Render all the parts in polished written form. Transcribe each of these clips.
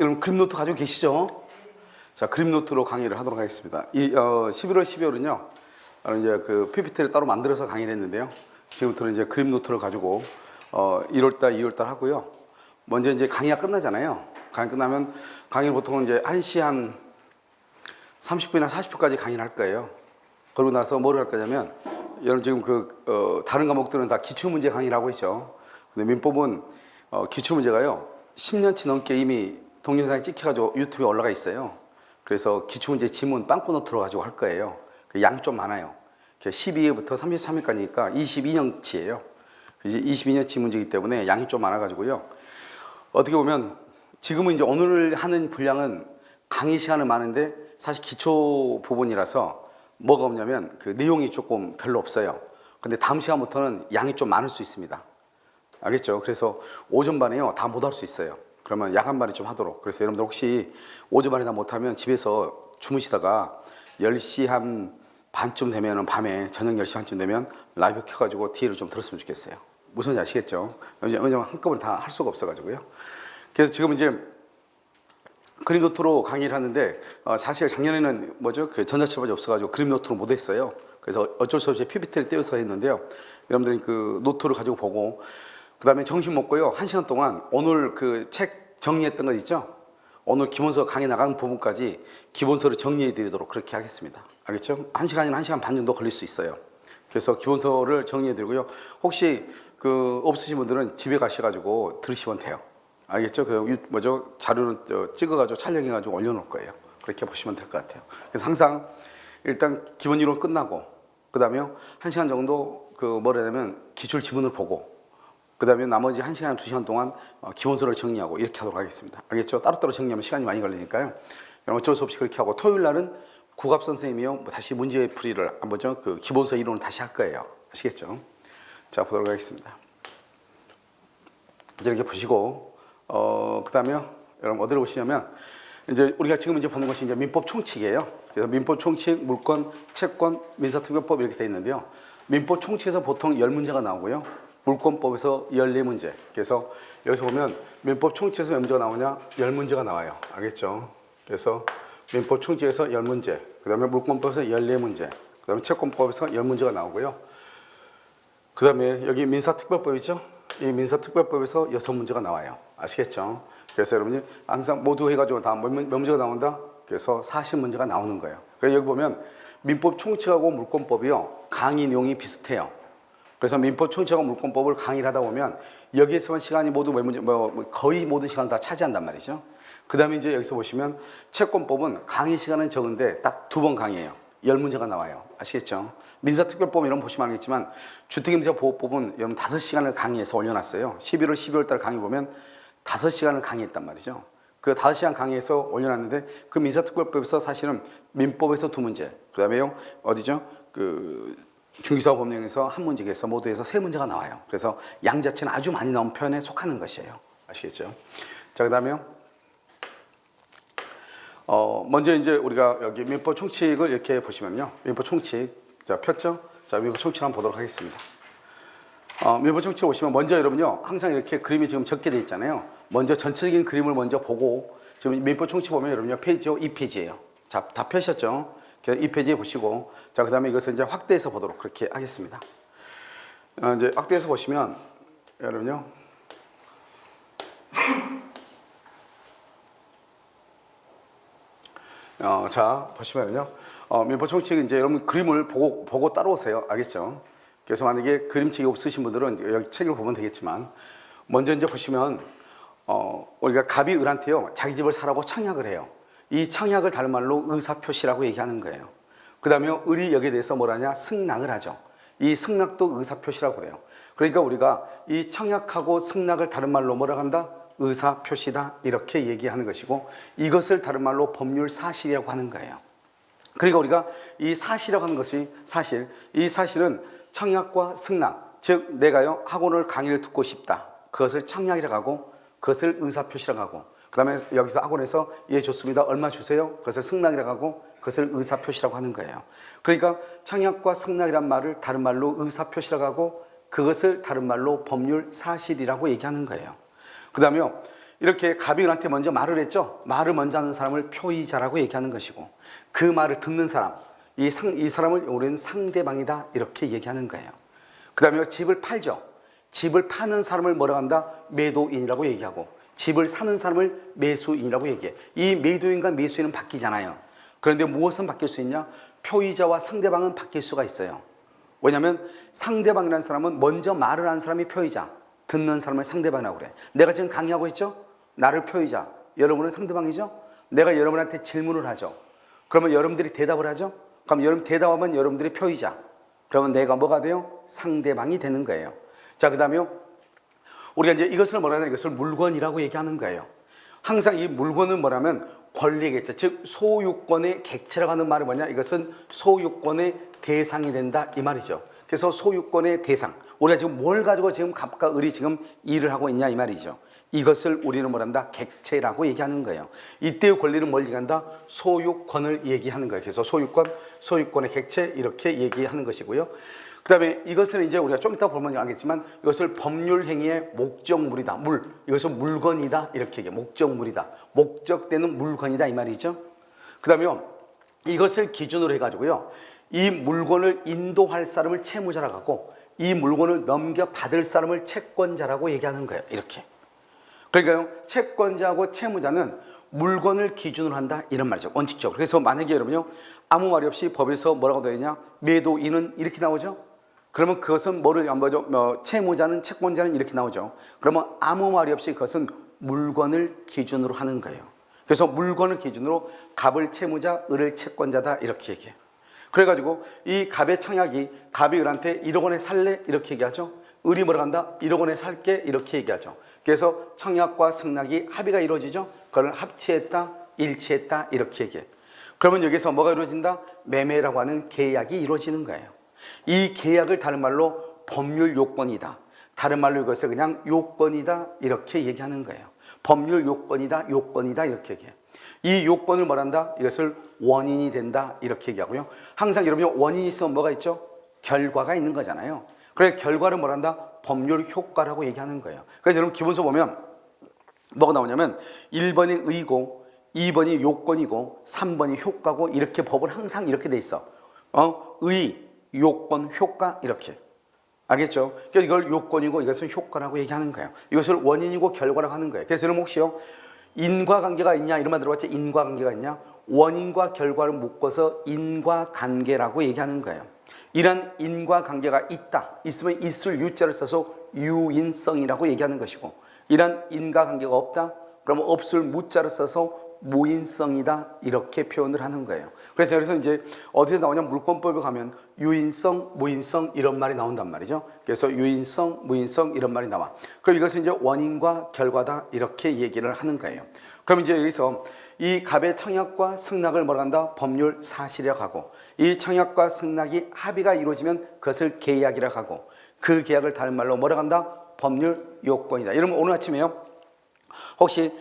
여러분 그림노트 가지고 계시죠? 자, 그림노트로 강의를 하도록 하겠습니다. 11월, 12월은요, 이제 그 PPT를 따로 만들어서 강의를 했는데요. 지금부터는 이제 그림노트를 가지고 1월달, 2월달 하고요. 먼저 이제 강의가 끝나잖아요. 강의 끝나면 강의를 보통 이제 1시 한 30분이나 40분까지 강의를 할 거예요. 그러고 나서 뭐를 할 거냐면, 여러분 지금 다른 과목들은 다 기출문제 강의를 하고 있죠. 근데 민법은 기출문제가요, 10년치 넘게 이미 동영상이 찍혀가지고 유튜브에 올라가 있어요. 그래서 기출문제 지문 빵꾸노트로 들어가지고 할 거예요. 양이 좀 많아요. 12회부터 33회까지니까 22년치예요. 이제 22년치 문제이기 때문에 양이 좀 많아가지고요. 어떻게 보면 지금은 이제 오늘 하는 분량은 강의 시간은 많은데 사실 기초 부분이라서 뭐가 없냐면 그 내용이 조금 별로 없어요. 근데 다음 시간부터는 양이 좀 많을 수 있습니다. 알겠죠? 그래서 오전반에요 다 못 할 수 있어요. 그러면 야간반에 좀 하도록. 그래서 여러분들 혹시 오전반에 다 못하면 집에서 주무시다가 10시 한 반쯤 되면은 밤에 저녁 10시 반쯤 되면 라이브 켜가지고 뒤를 좀 들었으면 좋겠어요. 무슨 지 아시겠죠? 왜냐면 한꺼번에 다 할 수가 없어가지고요. 그래서 지금 이제 그림노트로 강의를 하는데 사실 작년에는 그 전자책밖에 없어가지고 그림노트로 못 했어요. 그래서 어쩔 수 없이 PPT를 떼어서 했는데요. 여러분들이 그 노트를 가지고 보고 그 다음에 점심 먹고요. 1시간 동안 오늘 그 책 정리했던 거 있죠? 오늘 기본서 강의 나가는 부분까지 기본서를 정리해 드리도록 그렇게 하겠습니다. 알겠죠? 1시간이나 1시간 반 정도 걸릴 수 있어요. 그래서 기본서를 정리해 드리고요. 혹시 없으신 분들은 집에 가셔가지고 들으시면 돼요. 알겠죠? 자료를 찍어가지고 촬영해가지고 올려놓을 거예요. 그렇게 보시면 될 것 같아요. 그래서 항상 일단 기본 이론 끝나고 그 다음에 1시간 정도 뭐라 해야 되면 기출 지문을 보고 그 다음에 나머지 1시간, 2시간 동안 기본서를 정리하고 이렇게 하도록 하겠습니다. 알겠죠? 따로따로 정리하면 시간이 많이 걸리니까요. 어쩔 수 없이 그렇게 하고 토요일 날은 국합 선생님이요 다시 문제풀이를 그 기본서 이론을 다시 할 거예요. 아시겠죠? 자, 보도록 하겠습니다. 이렇게 보시고 그 다음에 여러분 어디로 보시냐면 이제 우리가 지금 이제 보는 것이 이제 민법 총칙이에요. 그래서 민법 총칙, 물권, 채권, 민사특별법 이렇게 돼 있는데요. 민법 총칙에서 보통 10문제가 나오고요. 물권법에서 14문제. 그래서 여기서 보면 민법 총칙에서 몇 문제가 나오냐? 10문제가 나와요. 알겠죠? 그래서 민법 총칙에서 10문제. 그 다음에 물권법에서 14문제. 그 다음에 채권법에서 10문제가 나오고요. 그 다음에 여기 민사특별법이죠? 이 민사특별법에서 6문제가 나와요. 아시겠죠? 그래서 여러분이 항상 모두 해가지고 다 몇 문제가 나온다? 그래서 40문제가 나오는 거예요. 그래서 여기 보면 민법 총칙하고 물권법이요. 강의 내용이 비슷해요. 그래서 민법 총칙하고 물권법을 강의를 하다 보면 여기에서만 시간이 모두 거의 모든 시간을 다 차지한단 말이죠. 그 다음에 이제 여기서 보시면 채권법은 강의 시간은 적은데 딱 2번 강의예요. 10문제가 나와요. 아시겠죠? 민사특별법 이런 거 보시면 알겠지만 주택임대차보호법은 여러분 5시간을 강의해서 올려놨어요. 11월, 12월 달 강의 보면 5시간을 강의했단 말이죠. 그 5시간 강의해서 올려놨는데 그 민사특별법에서 사실은 민법에서 2문제, 그 다음에요 어디죠? 중기사법령에서 1문제에서 모두 해서 3문제가 나와요. 그래서 양 자체는 아주 많이 나온 편에 속하는 것이에요. 아시겠죠? 자, 그 다음에요. 먼저 이제 우리가 여기 민법 총칙을 이렇게 보시면요. 민법 총칙. 자, 폈죠? 자, 민법 총칙 한번 보도록 하겠습니다. 민법 총칙 보시면 먼저 여러분요. 항상 이렇게 그림이 지금 적게 돼 있잖아요. 먼저 전체적인 그림을 먼저 보고 지금 민법 총칙 보면 여러분요. 페이지요. 2페이지예요. 자, 다 펴셨죠? 이 페이지에 보시고, 자, 그 다음에 이것을 이제 확대해서 보도록 그렇게 하겠습니다. 이제 확대해서 보시면, 여러분요. 자, 보시면요. 민법 총칙 이제 여러분 그림을 보고 따라오세요. 알겠죠? 그래서 만약에 그림책이 없으신 분들은 여기 책을 보면 되겠지만, 먼저 이제 보시면, 우리가 갑이 을한테요. 자기 집을 사라고 청약을 해요. 이 청약을 다른 말로 의사표시라고 얘기하는 거예요. 그 다음에 을이 여기에 대해서 뭐라냐? 승낙을 하죠. 이 승낙도 의사표시라고 그래요. 그러니까 우리가 이 청약하고 승낙을 다른 말로 뭐라고 한다? 의사표시다. 이렇게 얘기하는 것이고 이것을 다른 말로 법률 사실이라고 하는 거예요. 그러니까 우리가 이 사실이라고 하는 것이 이 사실은 청약과 승낙, 즉 내가요 학원을 강의를 듣고 싶다. 그것을 청약이라고 하고 그것을 의사표시라고 하고 그 다음에 여기서 학원에서 예 좋습니다. 얼마 주세요. 그것을 승낙이라고 하고 그것을 의사표시라고 하는 거예요. 그러니까 청약과 승낙이란 말을 다른 말로 의사표시라고 하고 그것을 다른 말로 법률 사실이라고 얘기하는 거예요. 그 다음에 이렇게 갑이 을한테 먼저 말을 했죠. 말을 먼저 하는 사람을 표의자라고 얘기하는 것이고, 그 말을 듣는 사람, 이 사람을 우리는 상대방이다 이렇게 얘기하는 거예요. 그 다음에 집을 팔죠. 집을 파는 사람을 뭐라고 한다? 매도인이라고 얘기하고, 집을 사는 사람을 매수인이라고 얘기해. 이 매도인과 매수인은 바뀌잖아요. 그런데 무엇은 바뀔 수 있냐? 표의자와 상대방은 바뀔 수가 있어요. 왜냐하면 상대방이라는 사람은 먼저 말을 하는 사람이 표의자, 듣는 사람을 상대방이라고 그래. 내가 지금 강의하고 있죠? 나를 표의자, 여러분은 상대방이죠? 내가 여러분한테 질문을 하죠. 그러면 여러분들이 대답을 하죠? 그럼 여러분 대답하면 여러분들이 표의자, 그러면 내가 뭐가 돼요? 상대방이 되는 거예요. 자, 그 다음에 우리가 이제 이것을 뭐라 하냐? 이것을 물건이라고 얘기하는 거예요. 항상 이 물건은 뭐라면 권리의 객체, 즉 소유권의 객체라고 하는 말이 뭐냐? 이것은 소유권의 대상이 된다 이 말이죠. 그래서 소유권의 대상, 우리가 지금 뭘 가지고 지금 갑과 을이 지금 일을 하고 있냐 이 말이죠. 이것을 우리는 뭐란다? 객체라고 얘기하는 거예요. 이때의 권리는 뭘 얘기한다? 소유권을 얘기하는 거예요. 그래서 소유권의 객체 이렇게 얘기하는 것이고요. 그 다음에 이것은 이제 우리가 좀 이따 보면 알겠지만 이것을 법률 행위의 목적물이다. 이것은 물건이다. 이렇게 얘기해. 목적물이다. 목적되는 물건이다. 이 말이죠. 그 다음에 이것을 기준으로 해가지고요. 이 물건을 인도할 사람을 채무자라고 하고, 이 물건을 넘겨받을 사람을 채권자라고 얘기하는 거예요. 이렇게. 그러니까요, 채권자하고 채무자는 물건을 기준으로 한다 이런 말이죠. 원칙적으로. 그래서 만약에 여러분요, 아무 말이 없이 법에서 뭐라고 되어 있냐? 매도인은 이렇게 나오죠. 그러면 그것은 뭐를 안 보죠? 채무자는 채권자는 이렇게 나오죠. 그러면 아무 말이 없이 그것은 물건을 기준으로 하는 거예요. 그래서 물건을 기준으로 갑을 채무자, 을을 채권자다 이렇게 얘기해요. 그래가지고 이 갑의 청약이 갑이 을한테 1억 원에 살래? 이렇게 얘기하죠. 을이 뭐라고 한다? 1억 원에 살게 이렇게 얘기하죠. 그래서 청약과 승낙이 합의가 이루어지죠. 그걸 합치했다, 일치했다 이렇게 얘기해. 그러면 여기서 뭐가 이루어진다? 매매라고 하는 계약이 이루어지는 거예요. 이 계약을 다른 말로 법률 요건이다, 다른 말로 이것을 그냥 요건이다 이렇게 얘기하는 거예요. 법률 요건이다 이렇게 얘기해요. 이 요건을 뭐란다? 이것을 원인이 된다 이렇게 얘기하고요. 항상 여러분이 원인이 있으면 뭐가 있죠? 결과가 있는 거잖아요. 그래서 결과를 뭐란다? 법률 효과라고 얘기하는 거예요. 그래서 여러분 기본서 보면 뭐가 나오냐면 1번이 의고, 2번이 요건이고, 3번이 효과고, 이렇게 법은 항상 이렇게 돼 있어. 의, 요건, 효과 이렇게. 알겠죠? 그래서 이걸 요건이고 이것은 효과라고 얘기하는 거예요. 이것을 원인이고 결과라고 하는 거예요. 그래서 여러분 혹시요, 인과관계가 있냐 이런 말 들어봤죠? 인과관계가 있냐? 원인과 결과를 묶어서 인과관계라고 얘기하는 거예요. 이런 인과관계가 있으면 있을 유자를 써서 유인성이라고 얘기하는 것이고, 이런 인과관계가 없다? 그러면 없을 무자를 써서 무인성이다 이렇게 표현을 하는 거예요. 그래서 이제 어디서 나오냐? 물권법에 가면 유인성, 무인성 이런 말이 나온단 말이죠. 그래서 유인성, 무인성 이런 말이 나와. 그럼 이것은 이제 원인과 결과다 이렇게 얘기를 하는 거예요. 그럼 이제 여기서 이 갑의 청약과 승낙을 뭐라 한다? 법률 사실이라고 하고, 이 청약과 승낙이 합의가 이루어지면 그것을 계약이라고 하고, 그 계약을 다른 말로 뭐라 한다? 법률 요건이다. 여러분 오늘 아침에요, 혹시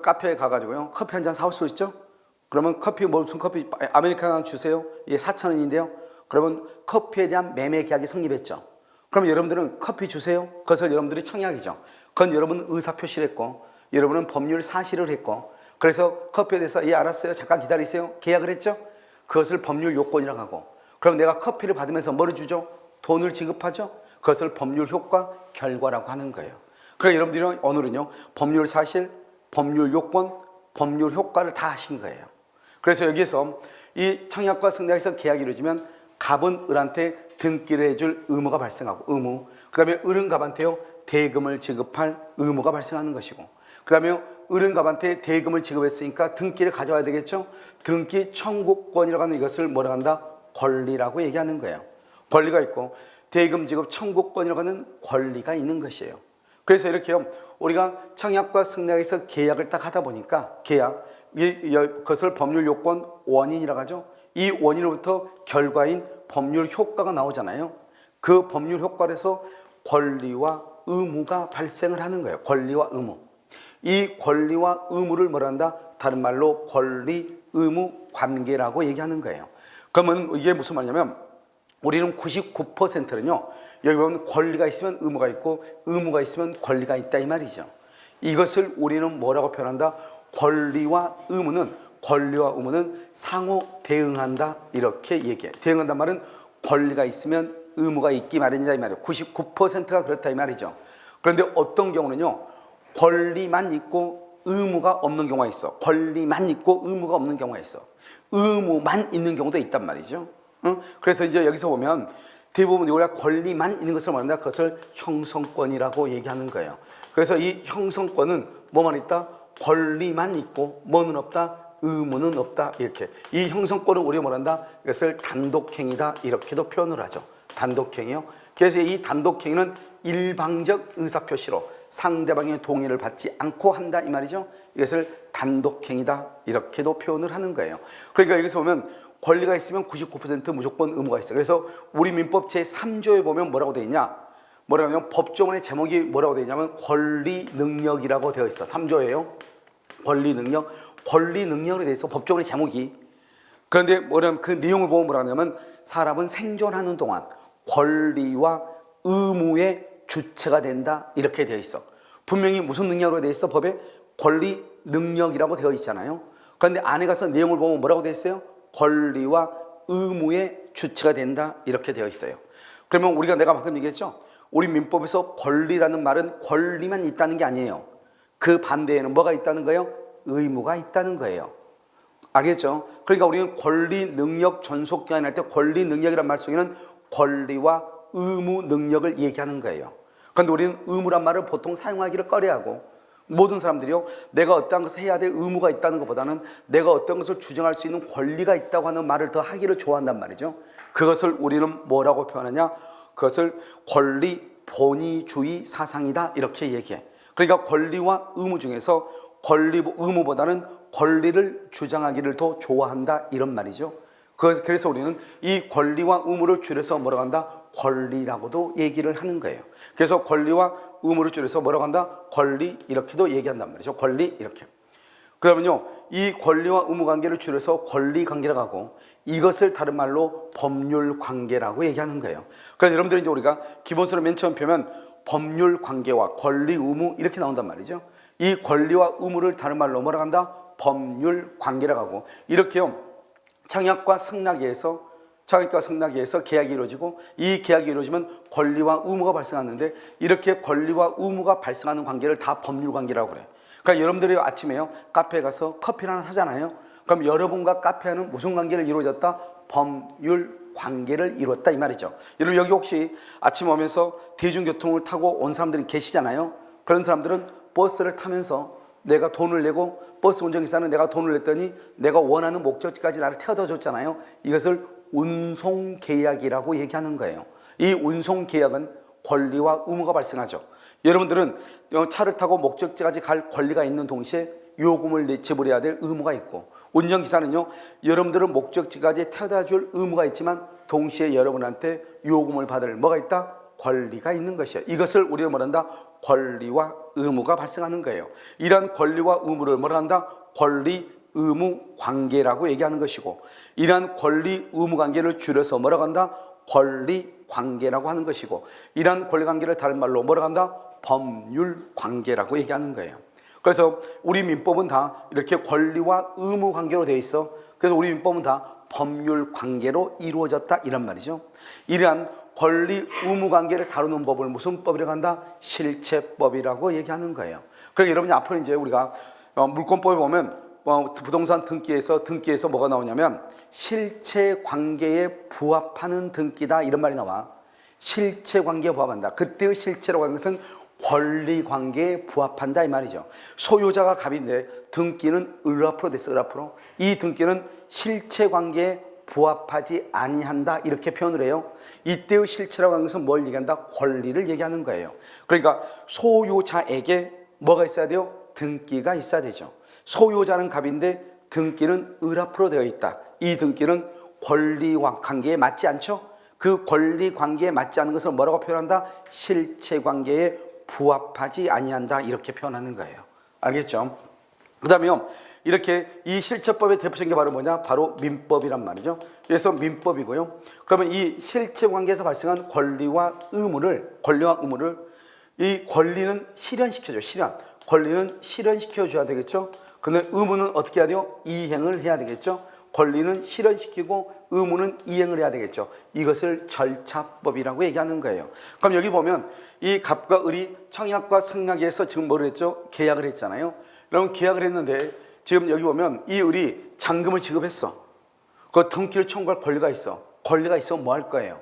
카페에 가가지고요 커피 한 잔 사올 수 있죠? 그러면 커피 무슨 커피? 아메리카노 주세요. 이게 4,000원인데요. 그러면 커피에 대한 매매 계약이 성립했죠. 그럼 여러분들은 커피 주세요. 그것을 여러분들이 청약이죠. 그건 여러분 의사 표시를 했고, 여러분은 법률 사실을 했고, 그래서 커피에 대해서 예 알았어요, 잠깐 기다리세요, 계약을 했죠. 그것을 법률 요건이라고 하고, 그럼 내가 커피를 받으면서 뭐를 주죠? 돈을 지급하죠. 그것을 법률 효과, 결과라고 하는 거예요. 그래서 여러분들이 오늘은요 법률 사실, 법률 요건, 법률 효과를 다 하신 거예요. 그래서 여기에서 이 청약과 승낙에서 계약이 이루어지면 갑은 을한테 등기를 해줄 의무가 발생하고, 그 다음에 을은 갑한테요 대금을 지급할 의무가 발생하는 것이고, 그 다음에 을은 갑한테 대금을 지급했으니까 등기를 가져와야 되겠죠. 등기 청구권이라고 하는 이것을 뭐라고 한다? 권리라고 얘기하는 거예요. 권리가 있고, 대금 지급 청구권이라고 하는 권리가 있는 것이에요. 그래서 이렇게요, 우리가 청약과 승낙에서 계약을 딱 하다 보니까 그것을 법률 요건 원인이라고 하죠. 이 원인으로부터 결과인 법률 효과가 나오잖아요. 그 법률 효과에서 권리와 의무가 발생을 하는 거예요. 권리와 의무. 이 권리와 의무를 뭐라 한다? 다른 말로 권리, 의무 관계라고 얘기하는 거예요. 그러면 이게 무슨 말이냐면, 우리는 99%는요 여기 보면 권리가 있으면 의무가 있고, 의무가 있으면 권리가 있다 이 말이죠. 이것을 우리는 뭐라고 표현한다? 권리와 의무는 상호 대응한다 이렇게 얘기해. 대응한단 말은 권리가 있으면 의무가 있기 마련이다 이 말이에요. 99%가 그렇다 이 말이죠. 그런데 어떤 경우는요, 권리만 있고 의무가 없는 경우가 있어. 권리만 있고 의무가 없는 경우가 있어. 의무만 있는 경우도 있단 말이죠. 그래서 이제 여기서 보면 대부분 우리가 권리만 있는 것을 말한다. 그것을 형성권이라고 얘기하는 거예요. 그래서 이 형성권은 뭐만 있다? 권리만 있고 뭐는 없다? 의무는 없다. 이렇게 이 형성권을 우리가 뭐란다? 이것을 단독행위다 이렇게도 표현을 하죠. 단독행위요. 그래서 이 단독행위는 일방적 의사표시로 상대방의 동의를 받지 않고 한다 이 말이죠. 이것을 단독행위다 이렇게도 표현을 하는 거예요. 그러니까 여기서 보면 권리가 있으면 99% 무조건 의무가 있어요. 그래서 우리 민법 제3조에 보면 뭐라고 되어 있냐? 뭐라고 하면 법조문의 제목이 뭐라고 되어 있냐면 권리 능력이라고 되어 있어. 3조예요. 권리 능력. 권리 능력에 대해서 법조문의 제목이. 그런데 뭐냐면 그 내용을 보면 뭐라고 하냐면 사람은 생존하는 동안 권리와 의무의 주체가 된다 이렇게 되어 있어. 분명히 무슨 능력으로 되어 있어? 법에 권리 능력이라고 되어 있잖아요. 그런데 안에 가서 내용을 보면 뭐라고 되어 있어요? 권리와 의무의 주체가 된다 이렇게 되어 있어요. 그러면 우리가 내가 방금 얘기했죠. 우리 민법에서 권리라는 말은 권리만 있다는 게 아니에요. 그 반대에는 뭐가 있다는 거예요? 의무가 있다는 거예요. 알겠죠? 그러니까 우리는 권리 능력 전속 기한을 할 때 권리 능력이란 말 속에는 권리와 의무 능력을 얘기하는 거예요. 그런데 우리는 의무란 말을 보통 사용하기를 꺼려하고 모든 사람들이요, 내가 어떤 것을 해야 될 의무가 있다는 것보다는 내가 어떤 것을 주장할 수 있는 권리가 있다고 하는 말을 더 하기를 좋아한단 말이죠. 그것을 우리는 뭐라고 표현하냐? 그것을 권리 본위주의 사상이다 이렇게 얘기해. 그러니까 권리와 의무 중에서 의무보다는 권리를 주장하기를 더 좋아한다 이런 말이죠. 그래서 우리는 이 권리와 의무를 줄여서 뭐라고 한다? 권리라고도 얘기를 하는 거예요. 그래서 권리와 의무를 줄여서 뭐라고 한다? 권리 이렇게도 얘기한단 말이죠. 권리 이렇게. 그러면요, 이 권리와 의무 관계를 줄여서 권리 관계라고 하고 이것을 다른 말로 법률 관계라고 얘기하는 거예요. 그래서 여러분들이 이제 우리가 기본서로 맨 처음 펴면 법률 관계와 권리 의무 이렇게 나온단 말이죠. 이 권리와 의무를 다른 말로 뭐라고 한다? 법률 관계라고 하고 이렇게요. 창약과 승낙에서 계약이 이루어지고 이 계약이 이루어지면 권리와 의무가 발생하는데 이렇게 권리와 의무가 발생하는 관계를 다 법률 관계라고 그래요. 그러니까 여러분들이 아침에요 카페에 가서 커피를 하나 사잖아요. 그럼 여러분과 카페는 무슨 관계를 이루어졌다? 법률 관계를 이루었다 이 말이죠. 여러분 여기 혹시 아침 오면서 대중교통을 타고 온 사람들이 계시잖아요. 그런 사람들은 버스를 타면서 내가 돈을 내고 버스 운전기사는 내가 돈을 냈더니 내가 원하는 목적지까지 나를 태워다 줬잖아요. 이것을 운송계약이라고 얘기하는 거예요. 이 운송계약은 권리와 의무가 발생하죠. 여러분들은 차를 타고 목적지까지 갈 권리가 있는 동시에 요금을 지불해야 될 의무가 있고 운전기사는요, 여러분들은 목적지까지 태워다 줄 의무가 있지만 동시에 여러분한테 요금을 받을 뭐가 있다? 권리가 있는 것이에요. 이것을 우리가 뭐란다? 권리와 의무가 발생하는 거예요. 이러한 권리와 의무를 뭐라 한다? 권리 의무 관계라고 얘기하는 것이고 이러한 권리 의무 관계를 줄여서 뭐라고 한다? 권리 관계라고 하는 것이고 이러한 권리 관계를 다른 말로 뭐라고 한다? 법률 관계라고 얘기하는 거예요. 그래서 우리 민법은 다 이렇게 권리와 의무 관계로 되어 있어. 그래서 우리 민법은 다 법률 관계로 이루어졌다 이런 말이죠. 이러한 권리 의무 관계를 다루는 법을 무슨 법이라고 한다? 실체법이라고 얘기하는 거예요. 그러니까 여러분이 앞으로 이제 우리가 물권법에 보면 부동산 등기에서 뭐가 나오냐면 실체 관계에 부합하는 등기다 이런 말이 나와. 실체 관계에 부합한다. 그때의 실체라고 하는 것은 권리 관계에 부합한다 이 말이죠. 소유자가 갑인데 등기는 을앞으로 됐어. 을앞으로. 이 등기는 실체 관계에 부합하지 아니한다 이렇게 표현을 해요. 이때의 실체라고 하는 것은 뭘 얘기한다? 권리를 얘기하는 거예요. 그러니까 소유자에게 뭐가 있어야 돼요? 등기가 있어야 되죠. 소유자는 갑인데 등기는 을앞으로 되어 있다. 이 등기는 권리 관계에 맞지 않죠? 그 권리 관계에 맞지 않는 것을 뭐라고 표현한다? 실체 관계에 부합하지 아니한다 이렇게 표현하는 거예요. 알겠죠? 그 다음에요, 이렇게 이 실체법의 대표적인 게 바로 뭐냐? 바로 민법이란 말이죠. 그래서 민법이고요. 그러면 이 실체 관계에서 발생한 권리와 의무를 이 권리는 실현시켜줘. 실현. 권리는 실현시켜 줘야 되겠죠. 근데 의무는 어떻게 해야 돼요? 이행을 해야 되겠죠. 권리는 실현시키고 의무는 이행을 해야 되겠죠. 이것을 절차법이라고 얘기하는 거예요. 그럼 여기 보면 이 갑과 을이 청약과 승낙에서 지금 뭐를 했죠? 계약을 했잖아요. 여러분 계약을 했는데 지금 여기 보면 이 을이 잔금을 지급했어. 그 등기를 청구할 권리가 있어. 권리가 있으면 뭐 할 거예요?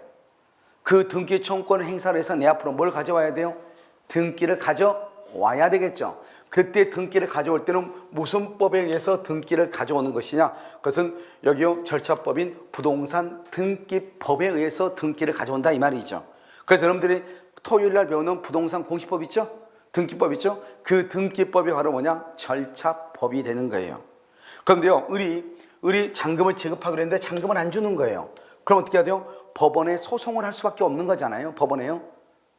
그 등기 청구권을 행사를 해서 내 앞으로 뭘 가져와야 돼요? 등기를 가져와야 되겠죠. 그때 등기를 가져올 때는 무슨 법에 의해서 등기를 가져오는 것이냐? 그것은 여기요 절차법인 부동산 등기법에 의해서 등기를 가져온다 이 말이죠. 그래서 여러분들이 토요일 날 배우는 부동산 공시법 있죠? 등기법 있죠? 그 등기법이 바로 뭐냐? 절차법이 되는 거예요. 그런데요 을이 잔금을 지급하기로 했는데 잔금을 안 주는 거예요. 그럼 어떻게 해야 돼요? 법원에 소송을 할 수밖에 없는 거잖아요. 법원에요.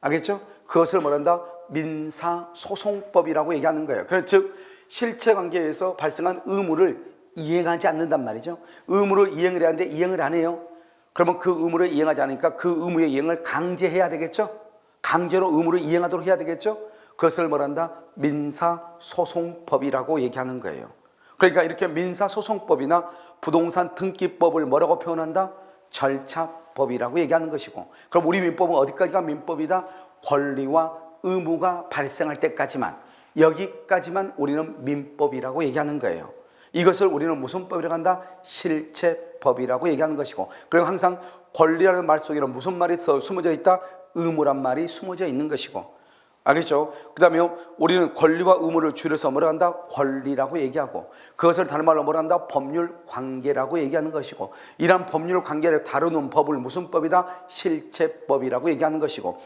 알겠죠? 그것을 뭐란다? 민사소송법이라고 얘기하는 거예요. 그래서 즉 실체관계에서 발생한 의무를 이행하지 않는단 말이죠. 의무를 이행을 해야 하는데 이행을 안 해요. 그러면 그 의무를 이행하지 않으니까 그 의무의 이행을 강제해야 되겠죠. 강제로 의무를 이행하도록 해야 되겠죠. 그것을 뭐란다? 민사소송법이라고 얘기하는 거예요. 그러니까 이렇게 민사소송법이나 부동산 등기법을 뭐라고 표현한다? 절차법이라고 얘기하는 것이고, 그럼 우리 민법은 어디까지가 민법이다? 권리와 의무가 발생할 때까지만, 여기까지만 우리는 민법이라고 얘기하는 거예요. 이것을 우리는 무슨 법이라고 한다? 실체법이라고 얘기하는 것이고, 그리고 항상 권리라는 말 속에는 무슨 말이 숨어져 있다? 의무란 말이 숨어져 있는 것이고, 알겠죠? 그 다음에 우리는 권리와 의무를 줄여서 뭐라 한다? 권리라고 얘기하고, 그것을 다른 말로 뭐라 한다? 법률 관계라고 얘기하는 것이고, 이러한 법률 관계를 다루는 법을 무슨 법이다? 실체법이라고 얘기하는 것이고,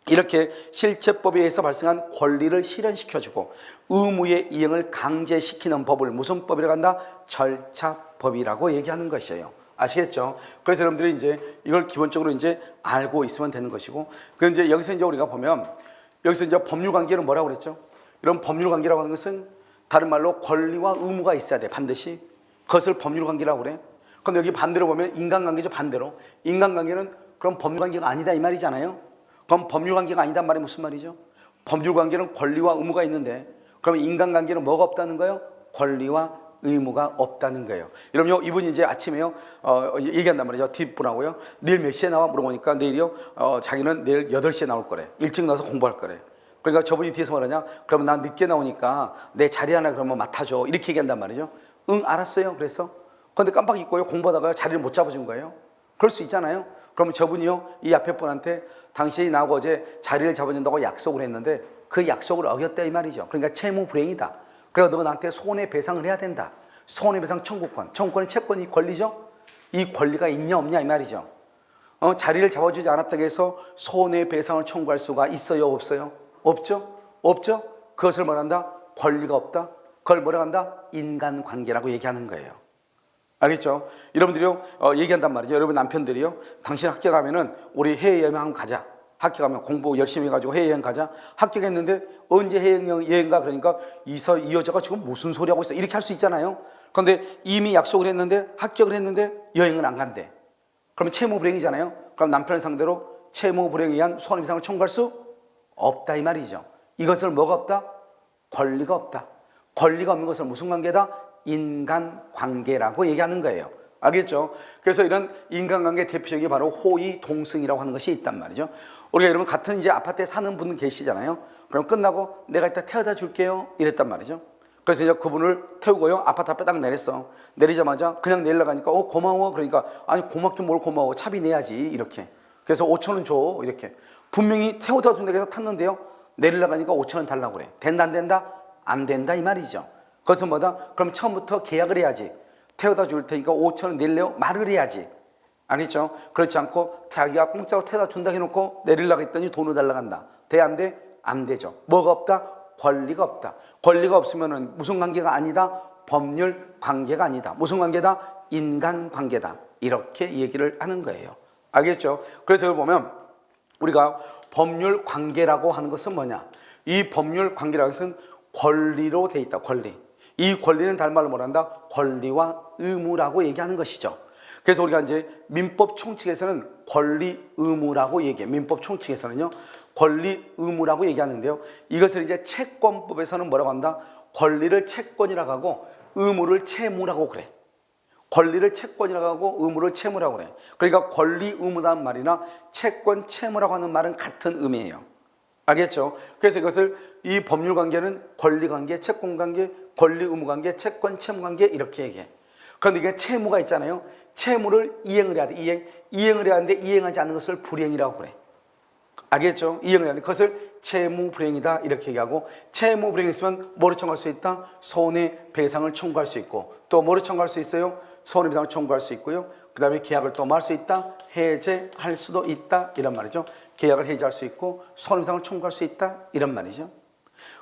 이렇게 실체법에 의해서 발생한 권리를 실현시켜주고 의무의 이행을 강제시키는 법을 무슨 법이라고 한다? 절차법이라고 얘기하는 것이에요. 아시겠죠? 그래서 여러분들이 이제 이걸 기본적으로 이제 알고 있으면 되는 것이고, 그 이제 여기서 이제 우리가 보면 여기서 이제 법률 관계는 뭐라고 그랬죠? 이런 법률 관계라고 하는 것은 다른 말로 권리와 의무가 있어야 돼, 반드시. 그것을 법률 관계라고 그래. 그런데 여기 반대로 보면 인간관계죠, 반대로. 인간관계는 그럼 법률 관계가 아니다 이 말이잖아요. 그럼 법률관계가 아니단 말이 무슨 말이죠? 법률관계는 권리와 의무가 있는데, 그러면 인간관계는 뭐가 없다는 거예요? 권리와 의무가 없다는 거예요. 여러분, 이분이 이제 아침에요 얘기한단 말이죠. 뒷분하고요, 내일 몇 시에 나와 물어보니까 내일이요 자기는 내일 8시에 나올 거래. 일찍 나와서 공부할 거래. 그러니까 저분이 뒤에서 말하냐? 그러면 난 늦게 나오니까 내 자리 하나 그러면 맡아줘, 이렇게 얘기한단 말이죠. 응, 알았어요. 그래서 그런데 깜빡 잊고요 공부하다가 자리를 못 잡아준 거예요. 그럴 수 있잖아요. 그러면 저분이요 이 앞에 분한테 당신이 나하고 어제 자리를 잡아준다고 약속을 했는데 그 약속을 어겼다 이 말이죠. 그러니까 채무불이행이다. 그래서 너가 나한테 손해배상을 해야 된다. 손해배상 청구권, 청구권의 채권이 권리죠. 이 권리가 있냐 없냐 이 말이죠. 자리를 잡아주지 않았다고 해서 손해배상을 청구할 수가 있어요 없어요? 없죠. 없죠. 그것을 말한다? 권리가 없다. 그걸 뭐라고 한다? 인간관계라고 얘기하는 거예요. 알겠죠? 여러분들이요 얘기한단 말이죠. 여러분 남편들이요 당신 합격하면은 우리 해외여행 한번 가자. 합격하면 공부 열심히 해가지고 해외여행 가자. 합격했는데 언제 해외여행 가? 그러니까 이 여자가 지금 무슨 소리 하고 있어? 이렇게 할 수 있잖아요. 그런데 이미 약속을 했는데 합격을 했는데 여행은 안 간대. 그러면 채무불이행이잖아요. 그럼 남편을 상대로 채무불이행에 의한 손해배상을 청구할 수 없다 이 말이죠. 이것을 뭐가 없다? 권리가 없다. 권리가 없는 것은 무슨 관계다? 인간관계라고 얘기하는 거예요. 알겠죠? 그래서 이런 인간관계 대표적이 바로 호의동승이라고 하는 것이 있단 말이죠. 우리가 여러분 같은 이제 아파트에 사는 분 계시잖아요. 그럼 끝나고 내가 이따 태워다 줄게요 이랬단 말이죠. 그래서 이제 그분을 태우고요 아파트 앞에 딱 내렸어. 내리자마자 그냥 내리려고 하니까 고마워. 그러니까 아니 고맙긴 뭘 고마워, 차비 내야지 이렇게. 그래서 5,000원 줘 이렇게. 분명히 태워다 준다고 해서 탔는데요 내리려고 하니까 5,000원 달라고 그래. 된다 안 된다? 안 된다 이 말이죠. 그것은 뭐다? 그럼 처음부터 계약을 해야지. 태워다 줄 테니까 5,000원 내려고 말을 해야지. 아니죠? 그렇지 않고 자기가 공짜로 태워다 준다 해놓고 내리려고 했더니 돈을 달라고 한다. 돼 안 돼? 안 되죠. 뭐가 없다? 권리가 없다. 권리가 없으면 무슨 관계가 아니다? 법률 관계가 아니다. 무슨 관계다? 인간 관계다. 이렇게 얘기를 하는 거예요. 알겠죠? 그래서 여기 보면 우리가 법률 관계라고 하는 것은 뭐냐? 이 법률 관계라는 것은 권리로 돼 있다. 권리. 이 권리는 다른 말로 뭐란다? 권리와 의무라고 얘기하는 것이죠. 그래서 우리가 이제 민법 총칙에서는 권리 의무라고 얘기해. 민법 총칙에서는요 권리 의무라고 얘기하는데요. 이것을 이제 채권법에서는 뭐라고 한다? 권리를 채권이라고 하고 의무를 채무라고 그래. 권리를 채권이라고 하고 의무를 채무라고 그래. 그러니까 권리 의무라는 말이나 채권 채무라고 하는 말은 같은 의미예요. 알겠죠? 그래서 이것을 이 법률 관계는 권리 관계, 채권 관계, 권리 의무 관계, 채권 채무 관계 이렇게 얘기해. 그런데 이게 채무가 있잖아요. 채무를 이행을 해야 돼. 이행을 해야 하는데 이행하지 않는 것을 불이행이라고 그래. 알겠죠? 이행을 해야 돼. 그것을 채무 불이행이다 이렇게 얘기하고, 채무 불이행이 있으면 뭐를 청구할 수 있다? 손해배상을 청구할 수 있고, 또 뭐를 청구할 수 있어요? 손해배상을 청구할 수 있고요. 그 다음에 계약을 또 뭐 할 수 있다? 해제할 수도 있다 이런 말이죠. 계약을 해제할 수 있고 손해배상을 청구할 수 있다 이런 말이죠.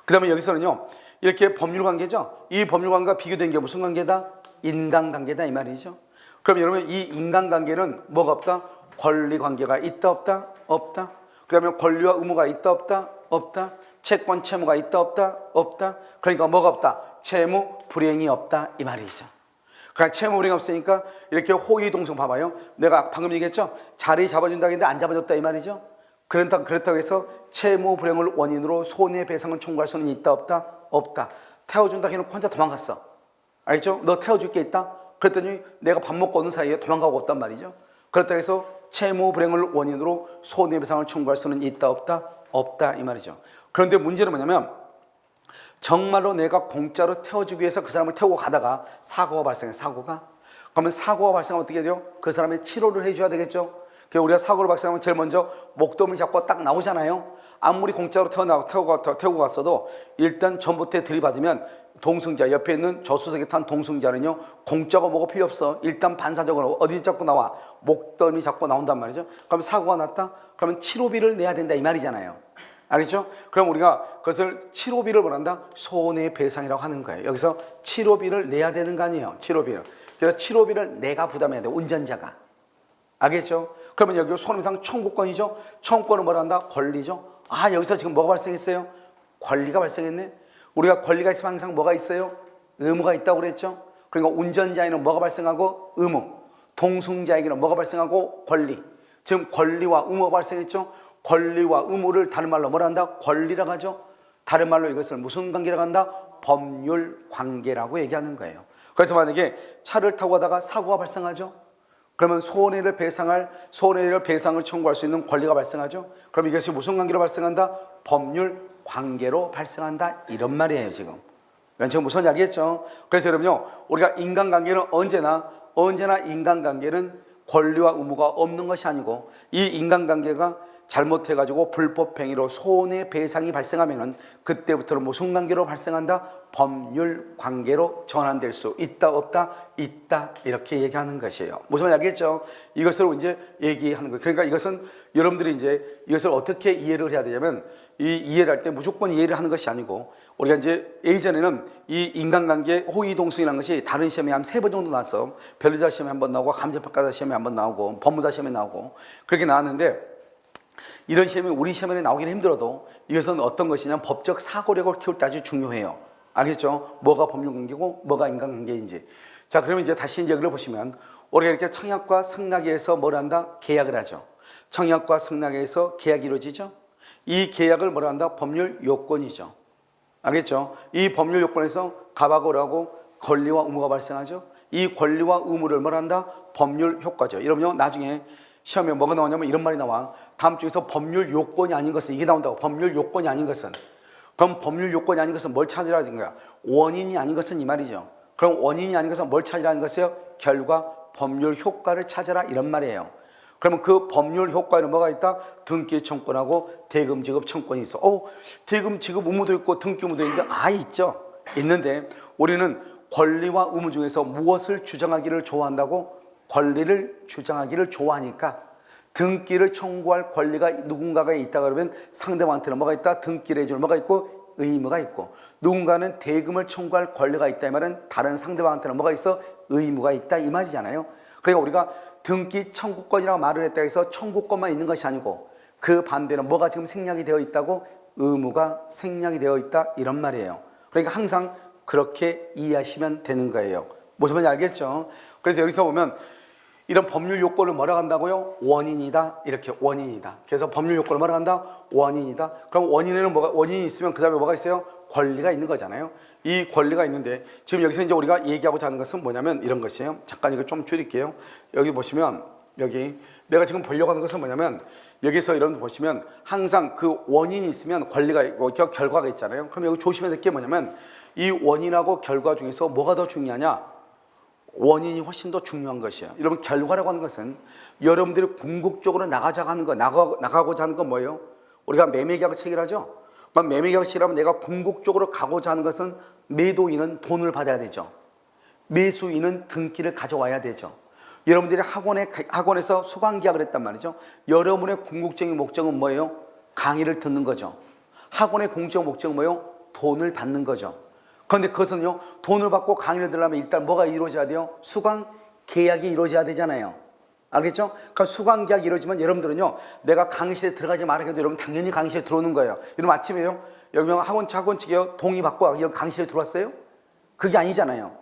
그 다음에 여기서는요, 이렇게 법률관계죠. 이 법률관계가 비교된 게 무슨 관계다? 인간관계다 이 말이죠. 그럼 여러분, 이 인간관계는 뭐가 없다? 권리관계가 있다 없다? 없다. 그 다음에 권리와 의무가 있다 없다? 없다. 채권 채무가 있다 없다? 없다. 그러니까 뭐가 없다? 채무 불이행이 없다 이 말이죠. 그러니까 채무 불이행이 없으니까 이렇게 호의동성 봐봐요. 내가 방금 얘기했죠. 자리 잡아준다고 했는데 안 잡아줬다 이 말이죠. 그렇다고 해서 채무 불이행을 원인으로 손해배상을 청구할 수는 있다 없다? 없다. 태워준다 해놓고 혼자 도망갔어. 알겠죠? 너 태워줄 게 있다? 그랬더니 내가 밥 먹고 오는 사이에 도망가고 없단 말이죠. 그렇다고 해서 채무 불이행을 원인으로 손해배상을 청구할 수는 있다 없다? 없다 이 말이죠. 그런데 문제는 뭐냐면, 정말로 내가 공짜로 태워주기 위해서 그 사람을 태우고 가다가 사고가 발생해. 사고가? 그러면 사고가 발생하면 어떻게 돼요? 그 사람의 치료를 해줘야 되겠죠. 그러니까 우리가 사고를 발생하면 제일 먼저 목덜미 잡고 딱 나오잖아요. 아무리 공짜로 태우고 갔어도 일단 전봇대 들이받으면 동승자, 옆에 있는 조수석에 탄 동승자는요, 공짜가 뭐가 필요 없어. 일단 반사적으로 어디 잡고 나와? 목덜미 잡고 나온단 말이죠. 그럼 사고가 났다? 그러면 치료비를 내야 된다 이 말이잖아요. 알겠죠? 그럼 우리가 그것을 치료비를 뭐란다? 손해배상이라고 하는 거예요. 여기서 치료비를 내야 되는 거 아니에요. 치료비를. 그래서 치료비를 내가 부담해야 돼. 운전자가. 알겠죠? 그러면 여기 손해배상 청구권이죠. 청구권은 뭐란다? 권리죠. 아, 여기서 지금 뭐가 발생했어요? 권리가 발생했네. 우리가 권리가 있으면 항상 뭐가 있어요? 의무가 있다고 그랬죠. 그러니까 운전자에는 뭐가 발생하고? 의무. 동승자에게는 뭐가 발생하고? 권리. 지금 권리와 의무가 발생했죠. 권리와 의무를 다른 말로 뭐라 한다? 권리라고 하죠. 다른 말로 이것을 무슨 관계라고 한다? 법률 관계라고 얘기하는 거예요. 그래서 만약에 차를 타고 가다가 사고가 발생하죠. 그러면 손해를 배상을 청구할 수 있는 권리가 발생하죠. 그럼 이것이 무슨 관계로 발생한다? 법률 관계로 발생한다 이런 말이에요 지금. 지금 무슨 말인지 알겠죠? 그래서 여러분요, 우리가 인간관계는 언제나 인간관계는 권리와 의무가 없는 것이 아니고, 이 인간관계가 잘못해가지고 불법행위로 손해배상이 발생하면은 그때부터는 무슨 관계로 발생한다? 법률 관계로 전환될 수 있다 없다? 있다 이렇게 얘기하는 것이에요. 무슨 말인지 알겠죠? 이것을 이제 얘기하는 거예요. 그러니까 이것은 여러분들이 이제 이것을 어떻게 이해를 해야 되냐면, 이 이해를 할 때 무조건 이해를 하는 것이 아니고, 우리가 이제 예전에는 이 인간관계 호의동승이라는 것이 다른 시험에 한 3번 정도 나왔어. 변호사 시험에 한 번 나오고, 감정평가사 시험에 한 번 나오고, 법무사 시험에 나오고 그렇게 나왔는데, 이런 시험이 우리 시험에 나오기는 힘들어도 이것은 어떤 것이냐, 법적 사고력을 키울 때 아주 중요해요. 알겠죠? 뭐가 법률관계고 뭐가 인간관계인지. 자, 그러면 이제 다시 이제 여기를 보시면, 우리가 이렇게 청약과 승낙에서 뭘 한다? 계약을 하죠. 청약과 승낙에서 계약이 이루어지죠. 이 계약을 뭐라 한다? 법률 요건이죠. 알겠죠? 이 법률 요건에서 가바고라고 권리와 의무가 발생하죠. 이 권리와 의무를 뭐라 한다? 법률 효과죠. 이러면 나중에 시험에 뭐가 나오냐면 이런 말이 나와. 다음 주에서 법률 요건이 아닌 것은, 이게 나온다고. 법률 요건이 아닌 것은. 그럼 법률 요건이 아닌 것은 뭘 찾으라는 거야? 원인이 아닌 것은 이 말이죠. 그럼 원인이 아닌 것은 뭘 찾으라는 것이에요? 결과 법률 효과를 찾아라 이런 말이에요. 그러면 그 법률 효과에는 뭐가 있다? 등기 청구권하고 대금 지급 청구권이 있어. 대금 지급 의무도 있고 등기 의무도 있는데, 있죠. 있는데 우리는 권리와 의무 중에서 무엇을 주장하기를 좋아한다고? 권리를 주장하기를 좋아하니까 등기를 청구할 권리가 누군가가 있다 그러면 상대방한테는 뭐가 있다? 등기를 해줄 뭐가 있고 의무가 있고, 누군가는 대금을 청구할 권리가 있다 이 말은 다른 상대방한테는 뭐가 있어? 의무가 있다 이 말이잖아요. 그러니까 우리가 등기 청구권이라고 말을 했다 해서 청구권만 있는 것이 아니고, 그 반대는 뭐가 지금 생략이 되어 있다고? 의무가 생략이 되어 있다 이런 말이에요. 그러니까 항상 그렇게 이해하시면 되는 거예요. 무슨 말인지 알겠죠? 그래서 여기서 보면 이런 법률 요건을 뭐라고 한다고요? 원인이다. 이렇게 원인이다. 그래서 법률 요건을 뭐라고 한다? 원인이다. 그럼 원인에는 뭐가, 원인이 있으면 그 다음에 뭐가 있어요? 권리가 있는 거잖아요. 이 권리가 있는데 지금 여기서 이제 우리가 얘기하고자 하는 것은 뭐냐면 이런 것이에요. 잠깐 이거 좀 줄일게요. 여기 보시면 여기 내가 지금 보려고 하는 것은 뭐냐면 여기서 여러분들 보시면 항상 그 원인이 있으면 권리가 있고 결과가 있잖아요. 그럼 여기 조심해야 될 게 뭐냐면 이 원인하고 결과 중에서 뭐가 더 중요하냐? 원인이 훨씬 더 중요한 것이에요. 여러분 결과라고 하는 것은 여러분들이 궁극적으로 나가고자 하는 건 뭐예요? 우리가 매매계약 체결하죠. 그럼 매매계약 체결하면 내가 궁극적으로 가고자 하는 것은 매도인은 돈을 받아야 되죠. 매수인은 등기를 가져와야 되죠. 여러분들이 학원에서 수강계약을 했단 말이죠. 여러분의 궁극적인 목적은 뭐예요? 강의를 듣는 거죠. 학원의 궁극적 목적은 뭐예요? 돈을 받는 거죠. 그런데 그것은요, 돈을 받고 강의를 들으려면 일단 뭐가 이루어져야 돼요? 수강 계약이 이루어져야 되잖아요. 알겠죠? 그러니까 수강 계약이 이루어지면 여러분들은요, 내가 강의실에 들어가지 말아도 여러분 당연히 강의실에 들어오는 거예요. 여러분 아침에요, 여러분 학원 측에요 동의 받고 여기 강의실에 들어왔어요? 그게 아니잖아요.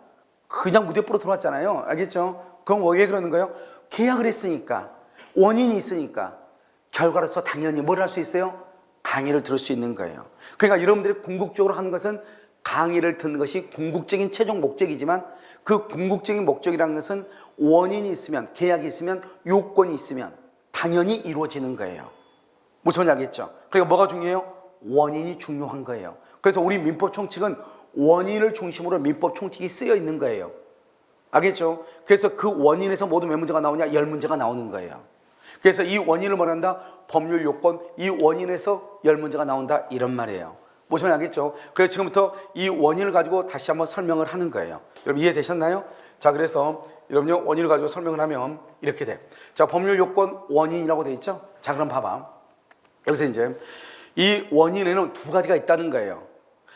그냥 무대뽀로 들어왔잖아요. 알겠죠? 그럼 왜 그러는 거예요? 계약을 했으니까, 원인이 있으니까 결과로서 당연히 뭘 할 수 있어요? 강의를 들을 수 있는 거예요. 그러니까 여러분들이 궁극적으로 하는 것은 강의를 듣는 것이 궁극적인 최종 목적이지만 그 궁극적인 목적이라는 것은 원인이 있으면, 계약이 있으면, 요건이 있으면 당연히 이루어지는 거예요. 무슨 말인지 알겠죠? 그러니까 뭐가 중요해요? 원인이 중요한 거예요. 그래서 우리 민법 총칙은 원인을 중심으로 민법 총칙이 쓰여 있는 거예요. 알겠죠? 그래서 그 원인에서 모두 몇 문제가 나오냐? 10문제가 나오는 거예요. 그래서 이 원인을 말한다? 법률 요건, 이 원인에서 10문제가 나온다 이런 말이에요. 무슨 말인지 알겠죠? 그래서 지금부터 이 원인을 가지고 다시 한번 설명을 하는 거예요. 여러분 이해되셨나요? 자, 그래서 여러분요, 원인을 가지고 설명을 하면 이렇게 돼. 자, 법률 요건 원인이라고 돼 있죠? 자, 그럼 봐봐. 여기서 이제 이 원인에는 두 가지가 있다는 거예요.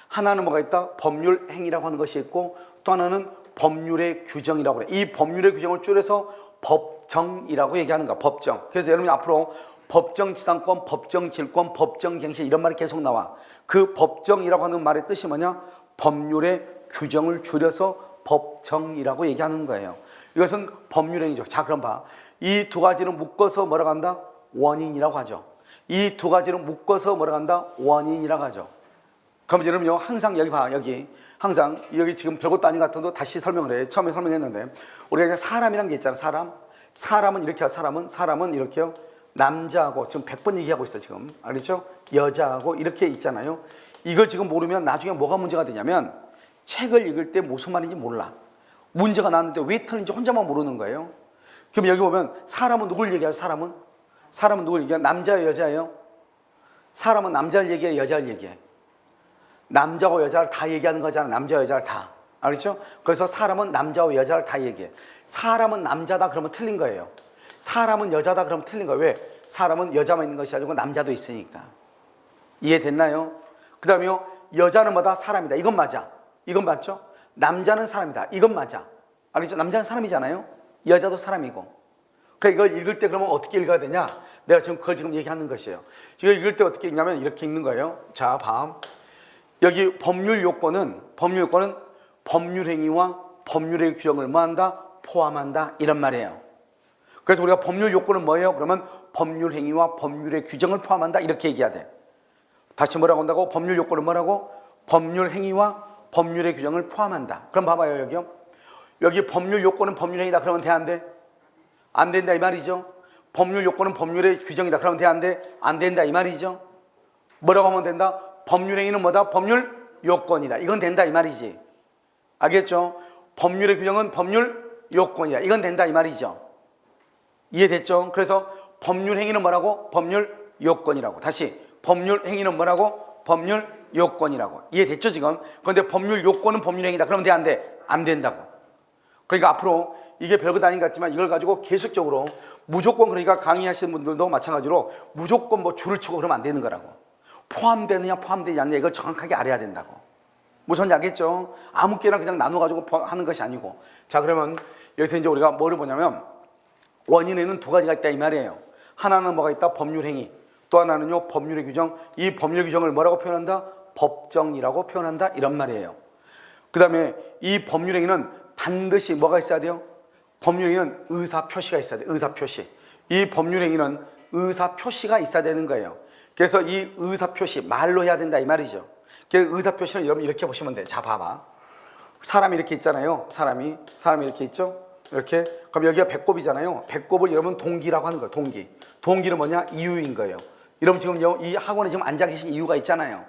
하나는 뭐가 있다? 법률 행위라고 하는 것이 있고 또 하나는 법률의 규정이라고 그래. 이 법률의 규정을 줄여서 법정이라고 얘기하는 거야. 법정. 그래서 여러분이 앞으로 법정지상권, 법정질권, 법정갱신 이런 말이 계속 나와. 그 법정이라고 하는 말의 뜻이 뭐냐? 법률의 규정을 줄여서 법정이라고 얘기하는 거예요. 이것은 법률행위죠. 자, 그럼 봐. 이 두 가지를 묶어서 뭐라고 한다? 원인이라고 하죠. 이 두 가지를 묶어서 뭐라고 한다? 원인이라고 하죠. 그럼 여러분요, 항상 여기 봐. 항상 여기 지금 별것도 아닌 것 같아도 다시 설명을 해. 처음에 설명했는데 우리가 그냥 사람이란 게 있잖아. 사람은 이렇게 하고 사람은 이렇게요. 남자하고 지금 100번 얘기하고 있어 지금. 알겠죠? 여자하고 이렇게 있잖아요. 이걸 지금 모르면 나중에 뭐가 문제가 되냐면 책을 읽을 때 무슨 말인지 몰라. 문제가 나왔는데 왜 틀린지 혼자만 모르는 거예요. 그럼 여기 보면 사람은 누굴 얘기해요? 사람은 누굴 얘기해요? 남자예요? 여자예요? 사람은 남자를 얘기해? 여자를 얘기해? 남자고 여자를 다 얘기하는 거잖아. 남자 여자를 다. 알겠죠? 그래서 사람은 남자와 여자를 다 얘기해. 사람은 남자다 그러면 틀린 거예요. 사람은 여자다 그러면 틀린 거예요. 왜? 사람은 여자만 있는 것이 아니고 남자도 있으니까. 이해됐나요? 그 다음에요, 여자는 뭐다? 사람이다. 이건 맞아. 이건 맞죠? 남자는 사람이다. 이건 맞아. 알겠죠? 남자는 사람이잖아요. 여자도 사람이고. 그러니까 이걸 읽을 때 그러면 어떻게 읽어야 되냐? 내가 지금 그걸 지금 얘기하는 것이에요. 지금 읽을 때 어떻게 읽냐면 이렇게 읽는 거예요. 자, 봐. 여기 법률 요건은 법률 행위와 법률의 규정을 뭐한다? 포함한다. 이런 말이에요. 그래서 우리가 법률 요건은 뭐예요? 그러면 법률 행위와 법률의 규정을 포함한다. 이렇게 얘기해야 돼. 다시 뭐라고 한다고? 법률 요건은 뭐라고? 법률 행위와 법률의 규정을 포함한다. 그럼 봐봐요, 여기요. 여기 법률 요건은 법률 행위다. 그러면 돼, 안 돼? 안 된다 이 말이죠. 법률 요건은 법률의 규정이다. 그러면 돼, 안 돼? 안 된다 이 말이죠. 뭐라고 하면 된다? 법률 행위는 뭐다? 법률 요건이다. 이건 된다 이 말이지. 알겠죠? 법률의 규정은 법률 요건이다. 이건 된다 이 말이죠. 이해됐죠? 그래서 법률 행위는 뭐라고? 법률 요건이라고. 다시 법률 행위는 뭐라고? 법률 요건이라고. 이해됐죠 지금? 그런데 법률 요건은 법률 행위다. 그러면 돼, 안 돼? 안 된다고. 그러니까 앞으로 이게 별것 아닌 것 같지만 이걸 가지고 계속적으로 무조건, 그러니까 강의하시는 분들도 마찬가지로 무조건 뭐 줄을 치고 그러면 안 되는 거라고. 포함되느냐 포함되지 않느냐 이걸 정확하게 알아야 된다고. 무슨 말인지 알겠죠? 아무 깨나 그냥 나눠가지고 하는 것이 아니고. 자, 그러면 여기서 이제 우리가 뭐를 보냐면 원인에는 두 가지가 있다 이 말이에요. 하나는 뭐가 있다? 법률 행위. 또 하나는요, 법률의 규정. 이 법률의 규정을 뭐라고 표현한다? 법정이라고 표현한다 이런 말이에요. 그 다음에 이 법률 행위는 반드시 뭐가 있어야 돼요? 법률행위는 의사 표시가 있어야 돼. 의사 표시. 이 법률행위는 의사 표시가 있어야 되는 거예요. 그래서 이 의사 표시 말로 해야 된다 이 말이죠. 그 의사 표시는 여러분 이렇게 보시면 돼. 자, 봐봐. 사람이 이렇게 있잖아요. 사람이 이렇게 있죠. 이렇게. 그럼 여기가 배꼽이잖아요. 배꼽을 여러분 동기라고 하는 거예요. 동기. 동기는 뭐냐? 이유인 거예요. 여러분 지금요 이 학원에 지금 앉아 계신 이유가 있잖아요.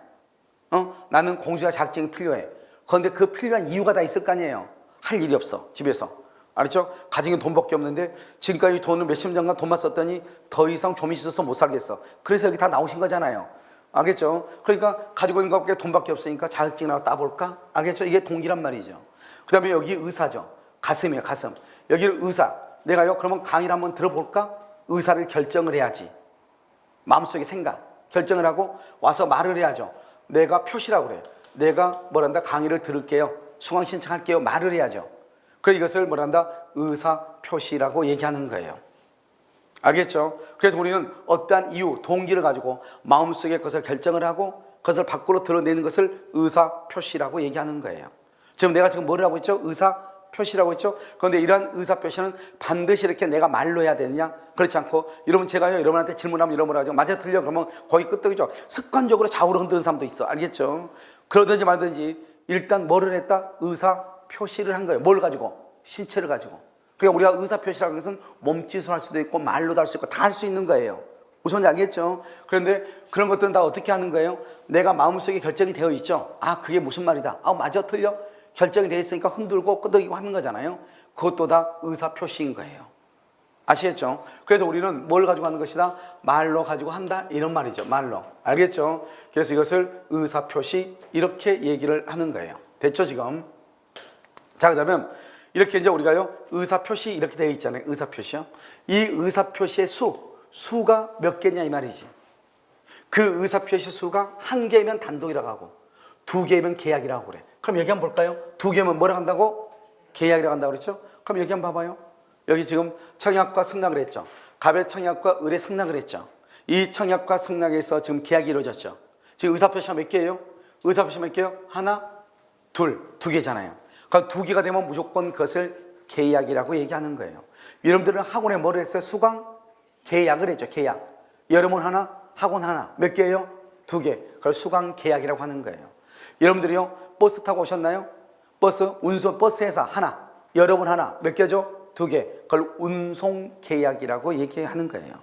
나는 공주가 자격증이 필요해. 그런데 그 필요한 이유가 다 있을 거 아니에요. 할 일이 없어 집에서. 알았죠? 가진 게 돈밖에 없는데 지금까지 돈을 몇십 년간 돈만 썼더니 더 이상 좀 있어서 못 살겠어. 그래서 여기 다 나오신 거잖아요. 알겠죠? 그러니까 가지고 있는 것밖에 돈밖에 없으니까 자격증 하나 따볼까? 알겠죠? 이게 동기란 말이죠. 그 다음에 여기 의사죠. 가슴이에요. 가슴. 여기는 의사. 내가요 그러면 강의를 한번 들어볼까? 의사를 결정을 해야지. 마음속에 생각 결정을 하고 와서 말을 해야죠. 내가 표시라고 그래. 내가 뭐란다 강의를 들을게요. 수강 신청할게요. 말을 해야죠. 그래서 이것을 뭐란다 의사 표시라고 얘기하는 거예요. 알겠죠? 그래서 우리는 어떠한 이유, 동기를 가지고 마음속에 그것을 결정을 하고 그것을 밖으로 드러내는 것을 의사 표시라고 얘기하는 거예요. 지금 내가 지금 뭐를 하고 있죠? 의사 표시라고 했죠? 그런데 이러한 의사 표시는 반드시 이렇게 내가 말로 해야 되느냐? 그렇지 않고 여러분 제가요 여러분한테 질문하면 여러분 하죠. 맞아 틀려 그러면 거의 끄떡이죠. 습관적으로 좌우로 흔드는 사람도 있어. 알겠죠? 그러든지 말든지 일단 뭐를 했다? 의사 표시를 한 거예요. 뭘 가지고? 신체를 가지고. 그러니까 우리가 의사 표시라는 것은 몸짓으로 할 수도 있고 말로도 할 수 있고 다 할 수 있는 거예요. 무슨 말인지 알겠죠? 그런데 그런 것들은 다 어떻게 하는 거예요? 내가 마음속에 결정이 되어 있죠. 아 그게 무슨 말이다. 아 맞아 틀려? 결정이 되어 있으니까 흔들고 끄덕이고 하는 거잖아요. 그것도 다 의사 표시인 거예요. 아시겠죠? 그래서 우리는 뭘 가지고 하는 것이다? 말로 가지고 한다 이런 말이죠. 말로. 알겠죠? 그래서 이것을 의사 표시 이렇게 얘기를 하는 거예요. 됐죠 지금? 자 그다음에 이렇게 이제 우리가요 의사 표시 이렇게 되어 있잖아요. 의사 표시요. 이 의사 표시의 수가 몇 개냐 이 말이지. 그 의사 표시 수가 한 개면 단독이라고 하고 두 개면 계약이라고 그래. 그럼 여기 한번 볼까요? 두 개면 뭐라고 한다고? 계약이라고 한다고 그랬죠? 그럼 여기 한번 봐봐요. 여기 지금 청약과 승낙을 했죠. 갑의 청약과 을의 승낙을 했죠. 이 청약과 승낙에서 지금 계약이 이루어졌죠. 지금 의사 표시가 몇 개예요? 의사 표시 몇 개요? 하나, 두 개잖아요. 그럼 두 개가 되면 무조건 그것을 계약이라고 얘기하는 거예요. 여러분들은 학원에 뭐를 했어요? 수강? 계약을 했죠. 계약. 여러분 하나, 학원 하나. 몇 개예요? 두 개. 그걸 수강 계약이라고 하는 거예요. 여러분들이요 버스 타고 오셨나요? 버스 회사 하나. 여러분 하나. 몇 개죠? 두 개. 그걸 운송 계약이라고 얘기하는 거예요.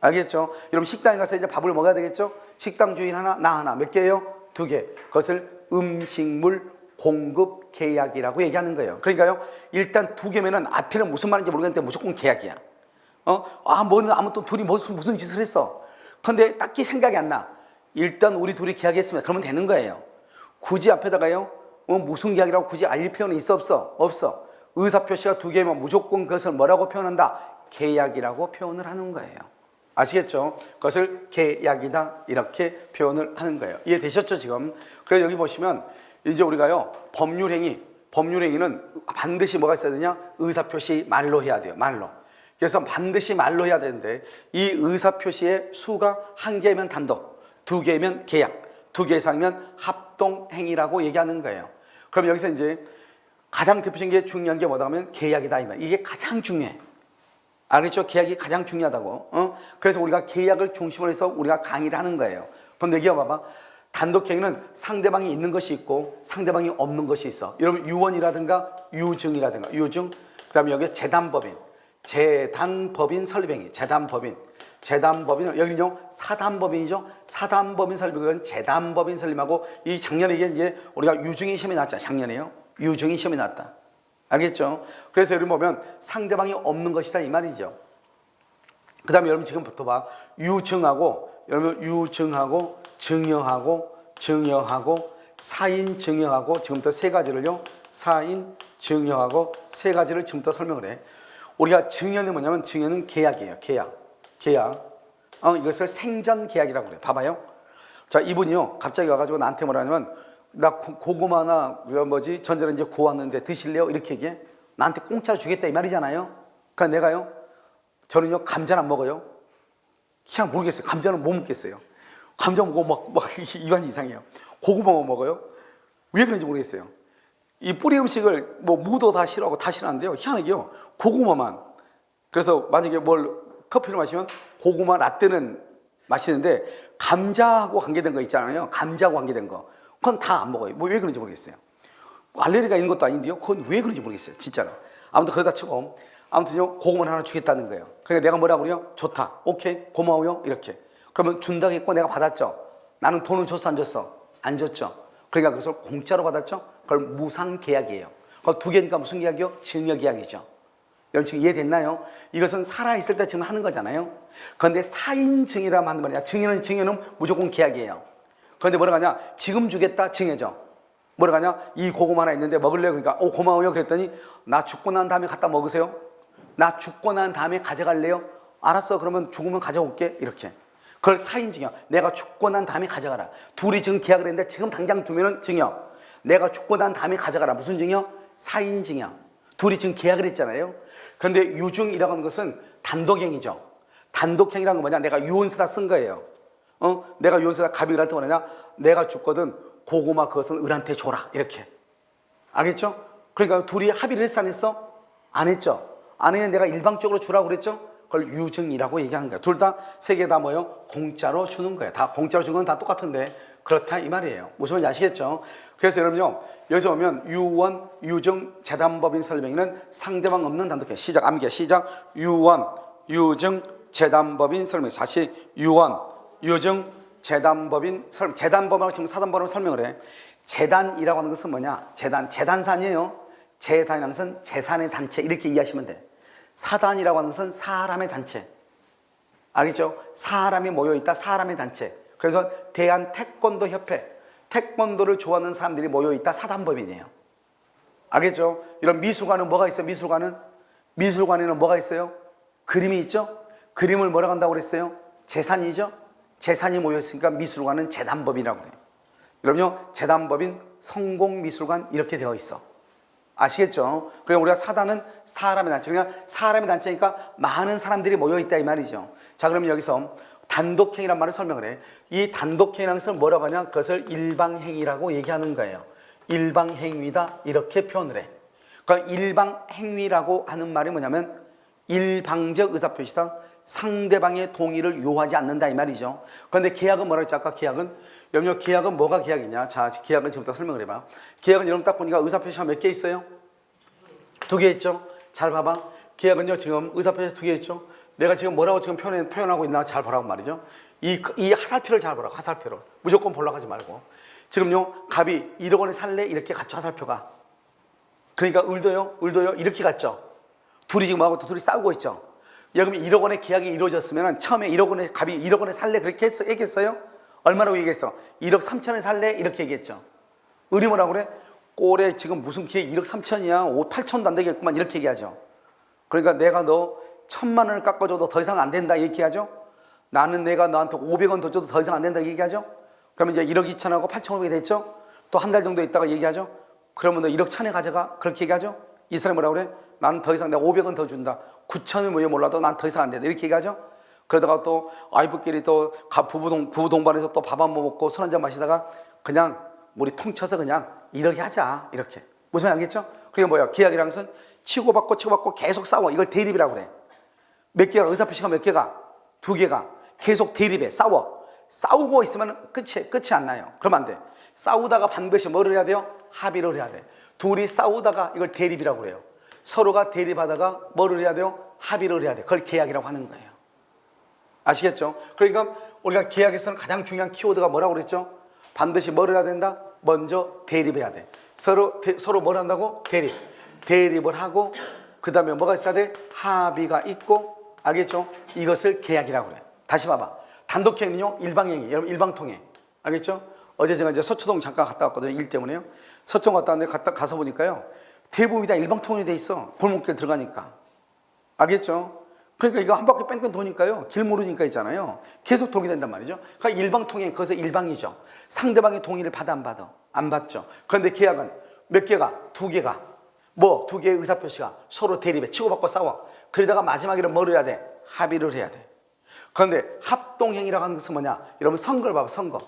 알겠죠? 여러분 식당에 가서 이제 밥을 먹어야 되겠죠? 식당 주인 하나, 나 하나. 몇 개예요? 두 개. 그것을 음식물 공급 계약이라고 얘기하는 거예요. 그러니까요, 일단 두 개면은 앞에는 무슨 말인지 모르겠는데 무조건 계약이야. 뭐는 아무튼 둘이 무슨 짓을 했어. 근데 딱히 생각이 안 나. 일단 우리 둘이 계약했습니다. 그러면 되는 거예요. 굳이 앞에다가요, 무슨 계약이라고 굳이 알릴 필요는 있어, 없어? 없어. 의사표시가 두 개면 무조건 그것을 뭐라고 표현한다? 계약이라고 표현을 하는 거예요. 아시겠죠? 그것을 계약이다 이렇게 표현을 하는 거예요. 이해되셨죠 지금? 그래서 여기 보시면 이제 우리가요 법률행위는 반드시 뭐가 있어야 되냐? 의사표시 말로 해야 돼요. 말로. 그래서 반드시 말로 해야 되는데 이 의사표시의 수가 한 개면 단독, 두 개면 계약, 두 개 이상이면 합동행위라고 얘기하는 거예요. 그럼 여기서 이제 가장 대표적인 게 중요한 게 뭐다 하면 계약이다 이 말. 이게 가장 중요해. 알겠죠? 계약이 가장 중요하다고. 그래서 우리가 계약을 중심으로 해서 우리가 강의를 하는 거예요. 그럼 여기 봐봐. 단독행위는 상대방이 있는 것이 있고 상대방이 없는 것이 있어. 여러분 유언이라든가 유증이라든가 유증. 그다음에 여기 재단법인 설립행위. 재단법인 여기는요 사단법인이죠. 사단법인 설립은 재단법인 설립하고 이 작년에 이제 우리가 유증이 시험에 나왔잖아. 작년에요. 유증이 시험에 나왔다. 알겠죠? 그래서 여러분 보면 상대방이 없는 것이다 이 말이죠. 그 다음에 여러분 지금부터 봐. 유증하고 증여하고 사인 증여하고 지금부터 세 가지를요. 사인 증여하고 세 가지를 지금부터 설명을 해. 우리가 증여는 뭐냐면 증여는 계약이에요. 계약. 이것을 생전 계약이라고 그래. 봐봐요. 자, 이분이요. 갑자기 와가지고 나한테 뭐라 하냐면 나 고구마나 전자레인지에 구웠는데 드실래요? 이렇게 얘기해. 나한테 공짜로 주겠다 이 말이잖아요. 그러니까 내가요. 저는요 감자는 안 먹어요. 그냥 모르겠어요. 감자는 못 먹겠어요. 감자 먹고 막 입안이 이상해요. 고구마만 먹어요. 왜 그런지 모르겠어요. 이 뿌리 음식을 뭐 무도 다 싫어하고 다 싫어하는데요. 희한하게요. 고구마만. 그래서 만약에 커피를 마시면 고구마 라떼는 마시는데 감자하고 관계된 거 있잖아요. 감자하고 관계된 거. 그건 다 안 먹어요. 뭐 왜 그런지 모르겠어요. 알레르기가 있는 것도 아닌데요. 그건 왜 그런지 모르겠어요. 진짜로. 아무튼 그러다 치고 아무튼요. 고구마 하나 주겠다는 거예요. 그러니까 내가 뭐라고 그래요? 좋다. 오케이. 고마워요. 이렇게. 그러면 준다고 했고 내가 받았죠. 나는 돈을 줬어 안 줬어? 안 줬죠. 그러니까 그것을 공짜로 받았죠. 그걸 무상계약이에요. 그걸 두 개니까 무슨 계약이요? 증여계약이죠. 여러분 지금 이해됐나요? 이것은 살아있을 때 지금 하는 거잖아요. 그런데 사인증이라고 하는 말이야. 증여는 무조건 계약이에요. 그런데 뭐라고 하냐? 지금 주겠다 증여죠. 뭐라고 하냐? 이 고구마 하나 있는데 먹을래요? 그러니까 고마워요. 그랬더니 나 죽고 난 다음에 갖다 먹으세요. 나 죽고 난 다음에 가져갈래요? 알았어. 그러면 죽으면 가져올게. 이렇게. 그걸 사인증여. 내가 죽고 난 다음에 가져가라. 둘이 지금 계약을 했는데 지금 당장 두면은 증여. 내가 죽고 난 다음에 가져가라. 무슨 증여? 사인증여. 둘이 지금 계약을 했잖아요. 그런데 유증이라고 하는 것은 단독행위죠. 단독행위라는 건 뭐냐? 내가 유언서다 쓴 거예요. 내가 유언서다 갑이을 할 때 뭐냐? 내가 죽거든 고구마 그것은 을한테 줘라. 이렇게. 알겠죠? 그러니까 둘이 합의를 했어 안 했어? 안 했죠. 안 했는데 내가 일방적으로 주라고 그랬죠? 그걸 유증이라고 얘기하는 거야. 둘 다 세 개 다 뭐예요? 공짜로 주는 거예요. 다 공짜로 주는 건 다 똑같은데 그렇다 이 말이에요. 무슨 말인지 아시겠죠? 그래서 여러분요. 여기서 보면 유언, 유증, 재단법인 설명에는 상대방 없는 단독행위. 시작. 암기야. 시작. 유언, 유증, 재단법인 설명. 다시 유언, 유증, 재단법인 설명. 재단법하고 지금 사단법으로 설명을 해. 재단이라고 하는 것은 뭐냐? 재단산이에요. 재단이라는 것은 재산의 단체 이렇게 이해하시면 돼. 사단이라고 하는 것은 사람의 단체. 알겠죠? 사람이 모여있다. 사람의 단체. 그래서 대한태권도협회, 태권도를 좋아하는 사람들이 모여있다. 사단법인이에요. 알겠죠? 이런 미술관은 뭐가 있어요? 미술관에는 뭐가 있어요? 그림이 있죠? 그림을 뭐라고 한다고 그랬어요? 재산이죠? 재산이 모여있으니까 미술관은 재단법인이라고 그래요. 그럼요, 재단법인 성공미술관 이렇게 되어 있어. 아시겠죠? 그리고 우리가 사단은 사람의 단체. 그냥 사람의 단체니까 많은 사람들이 모여있다 이 말이죠. 자, 그러면 여기서 단독행위란 말을 설명을 해. 이 단독행위라는 것을 뭐라고 하냐? 그것을 일방행위라고 얘기하는 거예요. 일방행위다 이렇게 표현을 해. 그러니까 일방행위라고 하는 말이 뭐냐면 일방적 의사표시다. 상대방의 동의를 요하지 않는다 이 말이죠. 그런데 계약은 뭐라고 했죠? 아까 계약은 뭐가 계약이냐? 자, 계약은 지금부터 설명을 해봐. 계약은 여러분 딱 보니까 의사표시가 몇 개 있어요? 2개 있죠? 잘 봐봐. 계약은요 지금 의사표시 2개 있죠? 내가 지금 뭐라고 지금 표현하고 있나 잘 보라고 말이죠. 이 화살표를 잘 보라고. 화살표를 무조건 보려고 하지 말고. 지금요 갑이 1억 원에 살래 이렇게 갔죠. 화살표가. 그러니까 을도요 이렇게 갔죠. 둘이 지금 뭐하고 둘이 싸우고 있죠. 여러분 1억 원의 계약이 이루어졌으면 처음에 1억 원에 갑이 1억 원에 살래 그렇게 얘기했어요? 얼마라고 얘기했어? 1억 3천에 살래 이렇게 얘기했죠. 을이 뭐라고 그래? 꼴에 지금 무슨 계약 1억 3천이야 8천도 안 되겠구만 이렇게 얘기하죠. 그러니까 내가 너 1,000만 원을 깎아줘도 더 이상 안 된다 얘기하죠. 나는 내가 너한테 500원 더 줘도 더 이상 안 된다 얘기하죠. 그러면 이제 1억 2천하고 8,500이 됐죠. 또 한 달 정도 있다가 얘기하죠. 그러면 너 1억 1,000에 가져가 그렇게 얘기하죠. 이 사람이 뭐라고 그래? 나는 더 이상 내가 500원 더 준다. 9천을 뭐에 몰라도 난 더 이상 안 된다 이렇게 얘기하죠. 그러다가 또 와이프끼리 또 부부 동반해서 또 밥 한 번 먹고 술 한잔 마시다가 그냥 우리 통쳐서 그냥 이렇게 하자 이렇게. 무슨 말 알겠죠? 그게 뭐야? 계약이라는 것은 치고받고 계속 싸워. 이걸 대립이라고 그래. 몇 개가 의사표시가 몇 개가? 2개가 계속 대립해. 싸우고 있으면 끝이 안 나요. 그러면 안 돼. 싸우다가 반드시 뭐를 해야 돼요? 합의를 해야 돼. 둘이 싸우다가 이걸 대립이라고 그래요. 서로가 대립하다가 뭐를 해야 돼요? 합의를 해야 돼. 그걸 계약이라고 하는 거예요. 아시겠죠? 그러니까 우리가 계약에서는 가장 중요한 키워드가 뭐라고 그랬죠? 반드시 뭐를 해야 된다? 먼저 대립해야 돼. 서로 뭘 한다고? 대립을 하고 그 다음에 뭐가 있어야 돼? 합의가 있고. 알겠죠? 이것을 계약이라고 그래. 다시 봐봐. 단독행위는요 일방행위. 여러분 일방통행. 알겠죠? 어제 제가 이제 서초동 잠깐 갔다 왔거든요. 일 때문에요. 서초동 갔다 왔는데 가서 보니까요 대부분이 다 일방통행이 돼 있어. 골목길 들어가니까. 알겠죠? 그러니까 이거 한 바퀴 뺑뺑 도니까요 길 모르니까 있잖아요. 계속 돌게 된단 말이죠. 그러니까 일방통행 그것은 일방이죠. 상대방의 동의를 받아 안 받아? 안 받죠. 그런데 계약은 몇 개가? 2개가. 뭐 2개의 의사표시가 서로 대립해. 치고받고 싸워. 그러다가 마지막에는 뭘 해야 돼? 합의를 해야 돼. 그런데 합동행위라고 하는 것은 뭐냐? 여러분 선거를 봐봐. 선거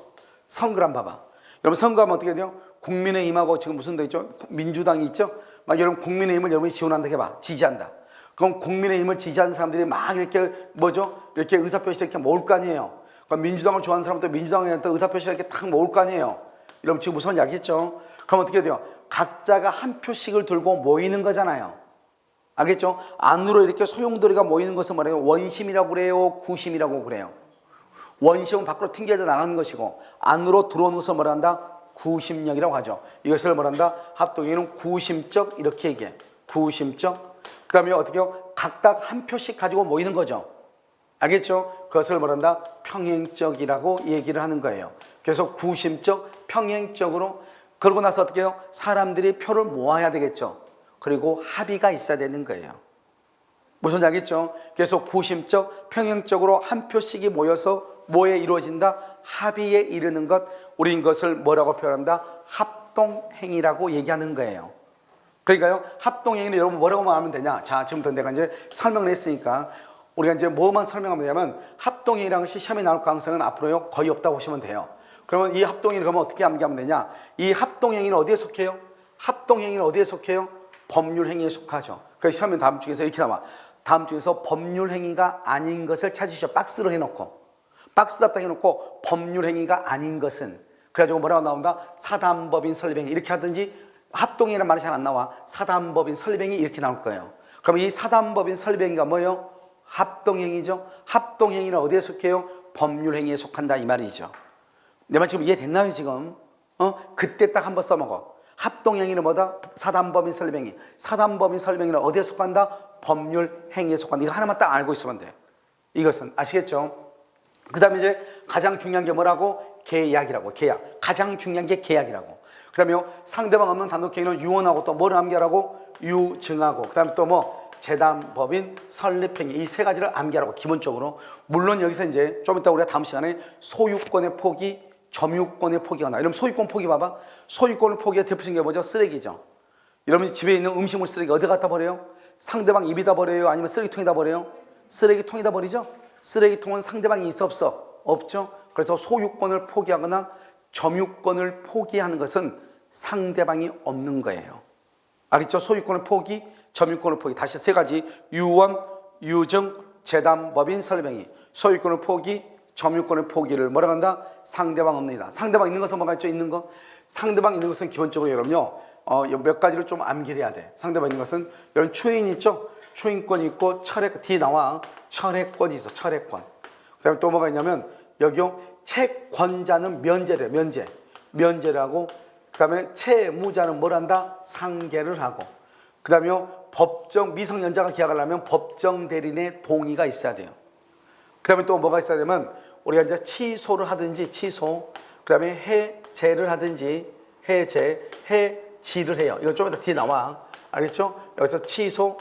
한번 봐봐. 여러분 선거하면 어떻게 돼요? 국민의힘하고 지금 무슨 돼 있죠? 민주당이 있죠? 막 여러분 국민의힘을 여러분이 지원한다 해봐. 지지한다. 그럼 국민의힘을 지지하는 사람들이 막 이렇게 뭐죠? 이렇게 의사표시 이렇게 모을 거 아니에요. 그럼 민주당을 좋아하는 사람도 민주당한테 의사표시 이렇게 탁 모을 거 아니에요. 여러분 지금 무슨 말인지 알겠죠? 그럼 어떻게 돼요? 각자가 한 표씩을 들고 모이는 거잖아요. 알겠죠? 안으로 이렇게 소용돌이가 모이는 것을 말해요. 원심이라고 그래요? 구심이라고 그래요? 원심은 밖으로 튕겨져 나가는 것이고 안으로 들어오는 것을 뭐라 한다? 구심력이라고 하죠. 이것을 뭐라 한다? 합동에는 구심적 이렇게 얘기해. 구심적. 그 다음에 어떻게 해요? 각각 한 표씩 가지고 모이는 거죠. 알겠죠? 그것을 뭐라 한다? 평행적이라고 얘기를 하는 거예요. 그래서 구심적, 평행적으로. 그러고 나서 어떻게 해요? 사람들이 표를 모아야 되겠죠. 그리고 합의가 있어야 되는 거예요. 무슨 말인지 알겠죠? 그래서 구심적, 평행적으로 한 표씩이 모여서 뭐에 이루어진다? 합의에 이르는 것. 우린 이것을 뭐라고 표현한다? 합동행위라고 얘기하는 거예요. 그러니까요, 합동행위는 여러분 뭐라고 말하면 되냐? 자, 지금부터 내가 이제 설명을 했으니까 우리가 이제 뭐만 설명하면 되냐면 합동행위라는 것이 시험에 나올 가능성은 앞으로요 거의 없다고 보시면 돼요. 그러면 이 합동행위를 그러면 어떻게 암기하면 되냐? 이 합동행위는 어디에 속해요? 합동행위는 어디에 속해요? 법률행위에 속하죠. 그래서 시험에 다음 중에서 이렇게 나와. 다음 중에서 법률행위가 아닌 것을 찾으시죠. 박스로 해놓고. 박스다 딱 해놓고 법률행위가 아닌 것은. 그래가지고 뭐라고 나온다? 사단법인 설립행위 이렇게 하든지 합동행위라는 말이 잘 안 나와. 사단법인 설립행위 이렇게 나올 거예요. 그럼 이 사단법인 설립행위가 뭐예요? 합동행위죠. 합동행위는 어디에 속해요? 법률행위에 속한다 이 말이죠. 내 말 지금 이해됐나요 지금? 그때 딱 한번 써먹어. 합동행위는 뭐다? 사단법인 설립행위. 사단법인 설립행위는 어디에 속한다? 법률행위에 속한다. 이거 하나만 딱 알고 있으면 돼. 이것은 아시겠죠? 그 다음에 이제 가장 중요한 게 뭐라고? 계약이라고. 계약. 가장 중요한 게 계약이라고. 그 다음에 상대방 없는 단독행위는 유언하고 또 뭐를 암기하라고? 유증하고. 그 다음에 또 뭐? 재단법인 설립행위. 이 세 가지를 암기하라고 기본적으로. 물론 여기서 이제 좀 이따 우리가 다음 시간에 소유권의 포기, 점유권의 포기가 나와. 여러분 소유권 포기 봐봐. 소유권을 포기의 대표적인 게 뭐죠? 쓰레기죠. 여러분 집에 있는 음식물 쓰레기 어디 갖다 버려요? 상대방 입에다 버려요? 아니면 쓰레기통에다 버려요? 쓰레기통에다 버리죠? 쓰레기통은 상대방이 있어 없어? 없죠. 그래서 소유권을 포기하거나 점유권을 포기하는 것은 상대방이 없는 거예요. 알겠죠? 소유권을 포기, 점유권을 포기. 다시 세 가지. 유언, 유증, 재단법인 설립행위. 소유권을 포기, 점유권의 포기를 뭐라고 한다? 상대방 없는이다. 상대방 있는 것은 뭐가 있죠? 있는 거. 상대방 있는 것은 기본적으로 여러분요 몇 가지를 좀 암기를 해야 돼. 상대방 있는 것은 여러분 초인 있죠? 초인권이 있고 철회, 뒤에 나와 철회권이 있어. 철회권. 그 다음에 또 뭐가 있냐면 여기요 채권자는 면제래. 면제라고. 그 다음에 채무자는 뭘 한다? 상계를 하고. 그 다음에 법정 미성년자가 계약을 하면 법정 대리인의 동의가 있어야 돼요. 그 다음에 또 뭐가 있어야 되면 우리가 이제 취소를 하든지 취소, 그 다음에 해제를 하든지 해지를 해요. 이거 좀 이따 뒤에 나와. 알겠죠? 여기서 취소,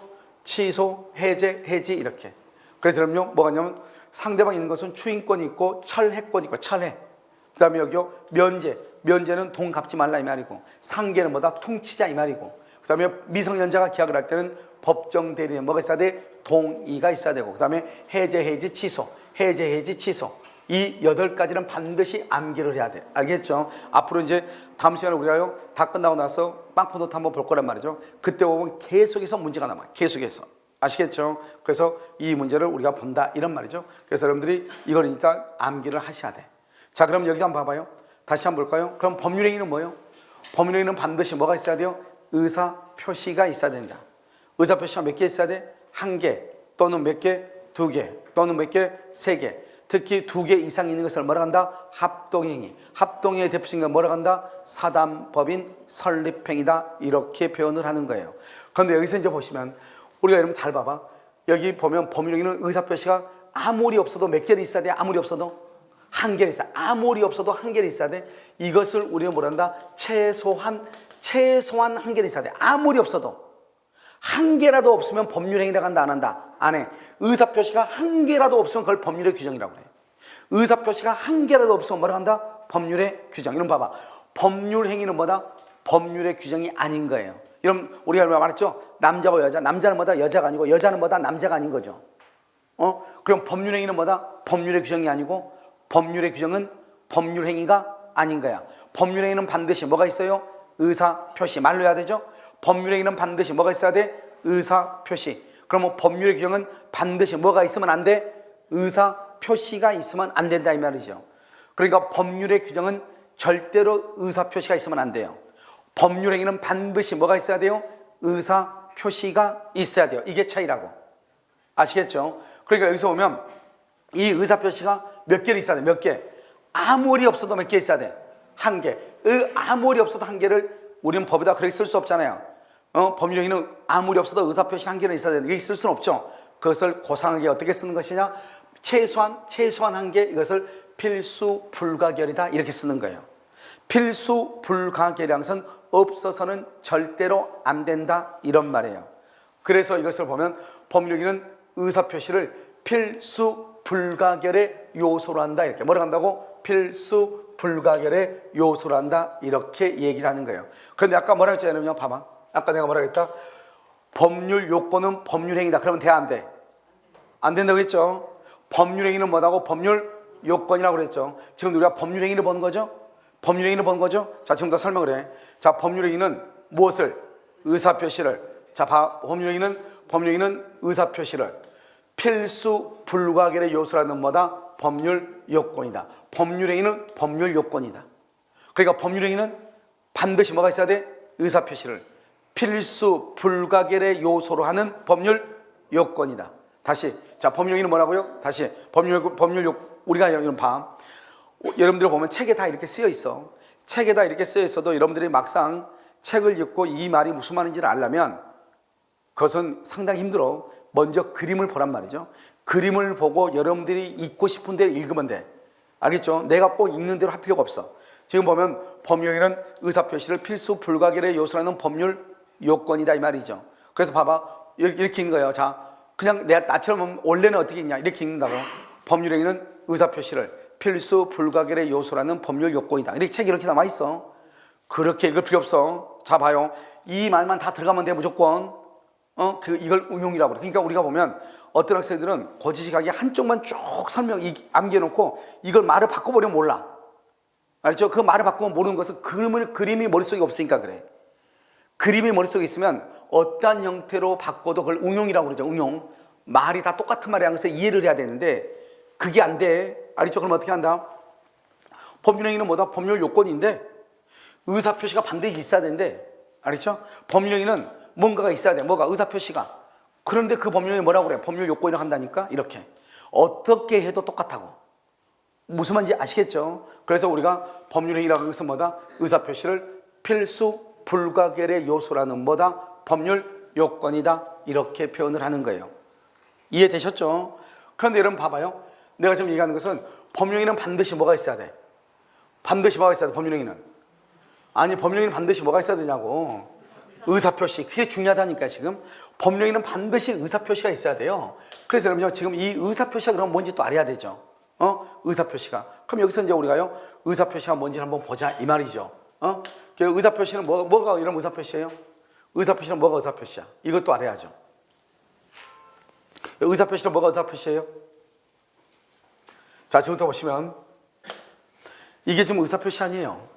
해지 이렇게. 그래서 그럼요 뭐가 있냐면 상대방 있는 것은 추인권이 있고 철회권이 있고 철회. 그 다음에 여기요 면제는 돈 갚지 말라 이 말이고 상계는 뭐다? 퉁치자 이 말이고 그 다음에 미성년자가 계약을 할 때는 법정 대리인 뭐가 있어야 돼? 동의가 있어야 되고 그 다음에 해제, 취소 이 8가지는 반드시 암기를 해야 돼. 알겠죠? 앞으로 이제 다음 시간에 우리가요 다 끝나고 나서 빵꾸노트 한번 볼 거란 말이죠. 그때 보면 계속해서 문제가 남아요. 계속해서. 아시겠죠? 그래서 이 문제를 우리가 본다 이런 말이죠. 그래서 여러분들이 이걸 일단 암기를 하셔야 돼. 자, 그럼 여기서 한번 봐봐요. 다시 한번 볼까요? 그럼 법률행위는 뭐예요? 법률행위는 반드시 뭐가 있어야 돼요? 의사 표시가 있어야 된다. 의사 표시가 몇 개 있어야 돼? 1개 또는 몇 개? 2개 또는 몇 개? 3개. 특히 2개 이상 있는 것을 뭐라 한다? 합동행위. 합동행위의 대표적인 뭐라 한다? 사단법인 설립행위다. 이렇게 표현을 하는 거예요. 그런데 여기서 이제 보시면 우리가 여러분 잘 봐봐. 여기 보면 법률행위는 의사 표시가 아무리 없어도 몇 개는 있어야 돼? 아무리 없어도 1개는 있어야 돼. 아무리 없어도 1개는 있어야 돼. 이것을 우리가 뭐라 한다? 최소한 1개는 있어야 돼. 아무리 없어도 1개라도 없으면 법률행위라고 한다 안 한다? 안 해. 의사표시가 1개라도 없으면 그걸 법률의 규정이라고 그래. 의사표시가 1개라도 없으면 뭐라고 한다? 법률의 규정. 이런 봐봐. 법률행위는 뭐다? 법률의 규정이 아닌 거예요. 이런 우리가 말했죠? 남자고 여자. 남자는 뭐다? 여자가 아니고 여자는 뭐다? 남자가 아닌 거죠. 그럼 법률행위는 뭐다? 법률의 규정이 아니고 법률의 규정은 법률행위가 아닌 거야. 법률행위는 반드시 뭐가 있어요? 의사 표시. 말로 해야 되죠? 법률행위는 반드시 뭐가 있어야 돼? 의사 표시. 그러면 법률의 규정은 반드시 뭐가 있으면 안 돼? 의사 표시가 있으면 안 된다 이 말이죠. 그러니까 법률의 규정은 절대로 의사 표시가 있으면 안 돼요. 법률행위는 반드시 뭐가 있어야 돼요? 의사 표시가 있어야 돼요. 이게 차이라고. 아시겠죠? 그러니까 여기서 보면 이 의사 표시가 몇 개를 있어야 돼? 몇 개? 아무리 없어도 몇 개 있어야 돼? 한 개. 아무리 없어도 한 개를 우리는 법에다 그렇게 쓸 수 없잖아요. 법률행위는 아무리 없어도 의사 표시 한 개는 있어야 되는데 이렇게 쓸 수는 없죠. 그것을 고상하게 어떻게 쓰는 것이냐? 최소한 한 개, 이것을 필수 불가결이다 이렇게 쓰는 거예요. 필수 불가결이란 것은 없어서는 절대로 안 된다 이런 말이에요. 그래서 이것을 보면 법률행위는 의사표시를 필수 불가결의 요소로 한다 이렇게. 뭐라고 한다고? 필수 불가결의 요소로 한다 이렇게 얘기를 하는 거예요. 그런데 아까 뭐라고 했잖아요. 봐봐. 아까 내가 뭐라고 했다? 법률 요건은 법률행위다. 그러면 돼 안 돼? 안 된다고 했죠. 법률행위는 뭐라고? 법률 요건이라고 그랬죠. 지금 우리가 법률행위를 보는 거죠. 법률행위를 보는 거죠. 자, 지금 다 설명을 해. 자, 법률행위는 무엇을? 의사표시를. 자, 법률행위는 의사표시를 필수 불가결의 요소라는 뭐다? 법률 요건이다. 법률행위는 법률 요건이다. 그러니까 법률행위는 반드시 뭐가 있어야 돼? 의사표시를 필수 불가결의 요소로 하는 법률 요건이다. 다시, 자, 법률행위는 뭐라고요? 다시, 우리가 이런 여러분들 보면 책에 다 이렇게 쓰여 있어. 책에 다 이렇게 쓰여 있어도 여러분들이 막상 책을 읽고 이 말이 무슨 말인지를 알려면 그것은 상당히 힘들어. 먼저 그림을 보란 말이죠. 그림을 보고 여러분들이 읽고 싶은 대로 읽으면 돼. 알겠죠? 내가 꼭 읽는 대로 할 필요가 없어. 지금 보면 법률행위는 의사표시를 필수 불가결의 요소라는 법률 요건이다 이 말이죠. 그래서 봐봐. 이렇게 읽는 거예요. 자, 그냥 나처럼 원래는 어떻게 읽냐 이렇게 읽는다고. 법률행위는 의사표시를 필수 불가결의 요소라는 법률 요건이다. 이렇게 책이 이렇게 남아 있어. 그렇게 읽을 필요 없어. 자, 봐요. 이 말만 다 들어가면 돼 무조건. 이걸 응용이라고 그래. 그러니까 우리가 보면 어떤 학생들은 고지식하게 한쪽만 쭉 암기해놓고 이걸 말을 바꿔버리면 몰라. 알죠? 그 말을 바꾸면 모르는 것은 그림이 머릿속에 없으니까 그래. 그림이 머릿속에 있으면 어떠한 형태로 바꿔도 그걸 응용이라고 그러죠. 응용. 말이 다 똑같은 말이라는 것을 이해를 해야 되는데 그게 안 돼. 알죠? 그럼 어떻게 한다? 법률행위는 뭐다? 법률 요건인데 의사표시가 반드시 있어야 되는데 알죠? 법률행위는 뭔가가 있어야 돼. 뭐가? 의사표시가. 그런데 그 법률행위 뭐라고 그래? 법률 요건이라고 한다니까? 이렇게. 어떻게 해도 똑같다고. 무슨 말인지 아시겠죠? 그래서 우리가 법률행위라고 하는 것은 뭐다? 의사표시를 필수 불가결의 요소라는 뭐다? 법률 요건이다. 이렇게 표현을 하는 거예요. 이해되셨죠? 그런데 여러분 봐봐요. 내가 지금 얘기하는 것은 법률행위는 반드시 뭐가 있어야 돼? 반드시 뭐가 있어야 돼? 법률행위는. 아니, 법률행위는 반드시 뭐가 있어야 되냐고. 의사표시. 그게 중요하다니까 지금. 법률행위는 반드시 의사표시가 있어야 돼요. 그래서 여러분요, 지금 이 의사표시가 그럼 뭔지 또 알아야 되죠. 의사표시가. 그럼 여기서 이제 우리가요, 의사표시가 뭔지 한번 보자 이 말이죠. 그 의사표시는 뭐가 이런 의사표시예요? 의사표시는 뭐가 의사표시야? 이것도 알아야죠. 의사표시는 뭐가 의사표시예요? 자, 지금부터 보시면 이게 지금 의사표시 아니에요.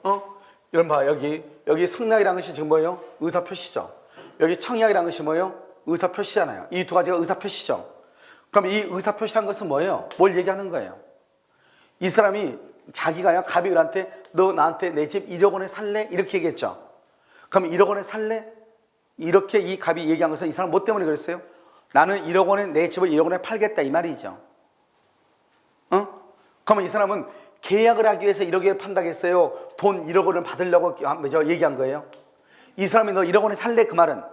여러분 봐, 여기 성략이라는 것이 지금 뭐예요? 의사표시죠. 여기 청약이라는 것이 뭐예요? 의사표시잖아요. 이 두 가지가 의사표시죠. 그럼 이 의사표시란 것은 뭐예요? 뭘 얘기하는 거예요? 이 사람이 자기가요, 갑이 을한테 너 나한테 내 집 1억 원에 살래? 이렇게 얘기했죠. 그럼 1억 원에 살래? 이렇게 이 갑이 얘기한 것은 이 사람 뭐 때문에 그랬어요? 나는 1억 원에 내 집을 1억 원에 팔겠다 이 말이죠. 그러면 이 사람은 계약을 하기 위해서 1억에 판다겠어요? 돈 1억 원을 받으려고 얘기한 거예요? 이 사람이 너 1억 원에 살래? 그 말은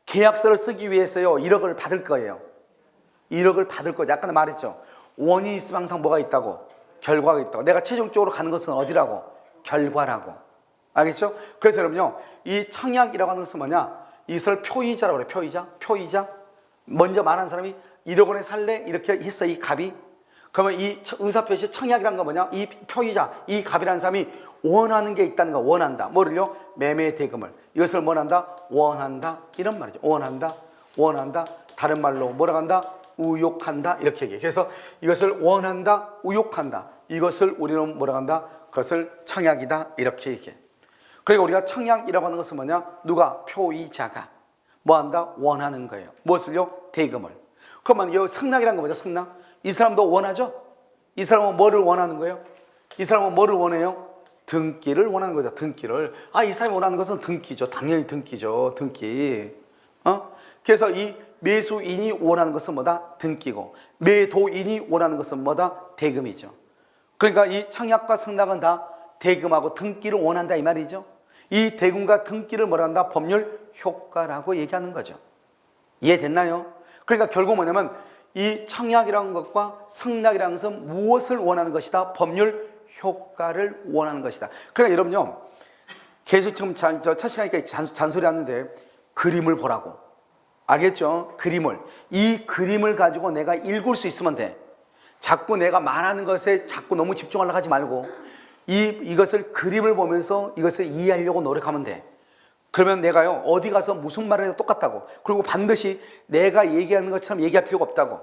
계약서를 쓰기 위해서요 1억을 받을 거예요. 1억을 받을 거죠. 아까 말했죠. 원인이 있으면 항상 뭐가 있다고? 결과가 있다고. 내가 최종적으로 가는 것은 어디라고? 결과라고. 알겠죠? 그래서 여러분요, 이 청약이라고 하는 것은 뭐냐? 이것을 표의자라고 그래. 표의자. 먼저 말한 사람이 1억 원에 살래? 이렇게 했어, 이 갑이. 그러면 이 의사표시 청약이란 건 뭐냐? 이 표의자, 이 갑이라는 사람이 원하는 게 있다는 거. 원한다. 뭐를요? 매매 대금을. 이것을 원한다? 원한다. 이런 말이죠. 원한다. 다른 말로 뭐라고 한다? 의욕한다. 이렇게 얘기해. 그래서 이것을 원한다, 의욕한다. 이것을 우리는 뭐라고 한다? 그것을 청약이다 이렇게 얘기해. 그러니까 우리가 청약이라고 하는 것은 뭐냐? 누가? 표의자가 뭐한다? 원하는 거예요. 무엇을요? 대금을. 그러면 이 승낙이라는 거 뭐죠? 승낙. 이 사람도 원하죠? 이 사람은 뭐를 원하는 거예요? 이 사람은 뭐를 원해요? 등기를 원하는 거죠. 등기를. 이 사람이 원하는 것은 등기죠. 당연히 등기죠. 등기. 그래서 이 매수인이 원하는 것은 뭐다? 등기고, 매도인이 원하는 것은 뭐다? 대금이죠. 그러니까 이 청약과 승낙은 다 대금하고 등기를 원한다 이 말이죠. 이 대금과 등기를 뭐라 한다? 법률 효과라고 얘기하는 거죠. 이해됐나요? 그러니까 결국 뭐냐면 이 청약이라는 것과 승낙이라는 것은 무엇을 원하는 것이다? 법률 효과를 원하는 것이다. 그러니까 여러분요, 계속 지금 첫 시간이니까 잔소리 하는데 그림을 보라고. 알겠죠? 그림을. 이 그림을 가지고 내가 읽을 수 있으면 돼. 자꾸 내가 말하는 것에 자꾸 너무 집중하려고 하지 말고 이것을 그림을 보면서 이것을 이해하려고 노력하면 돼. 그러면 내가요, 어디 가서 무슨 말을 해도 똑같다고. 그리고 반드시 내가 얘기하는 것처럼 얘기할 필요가 없다고.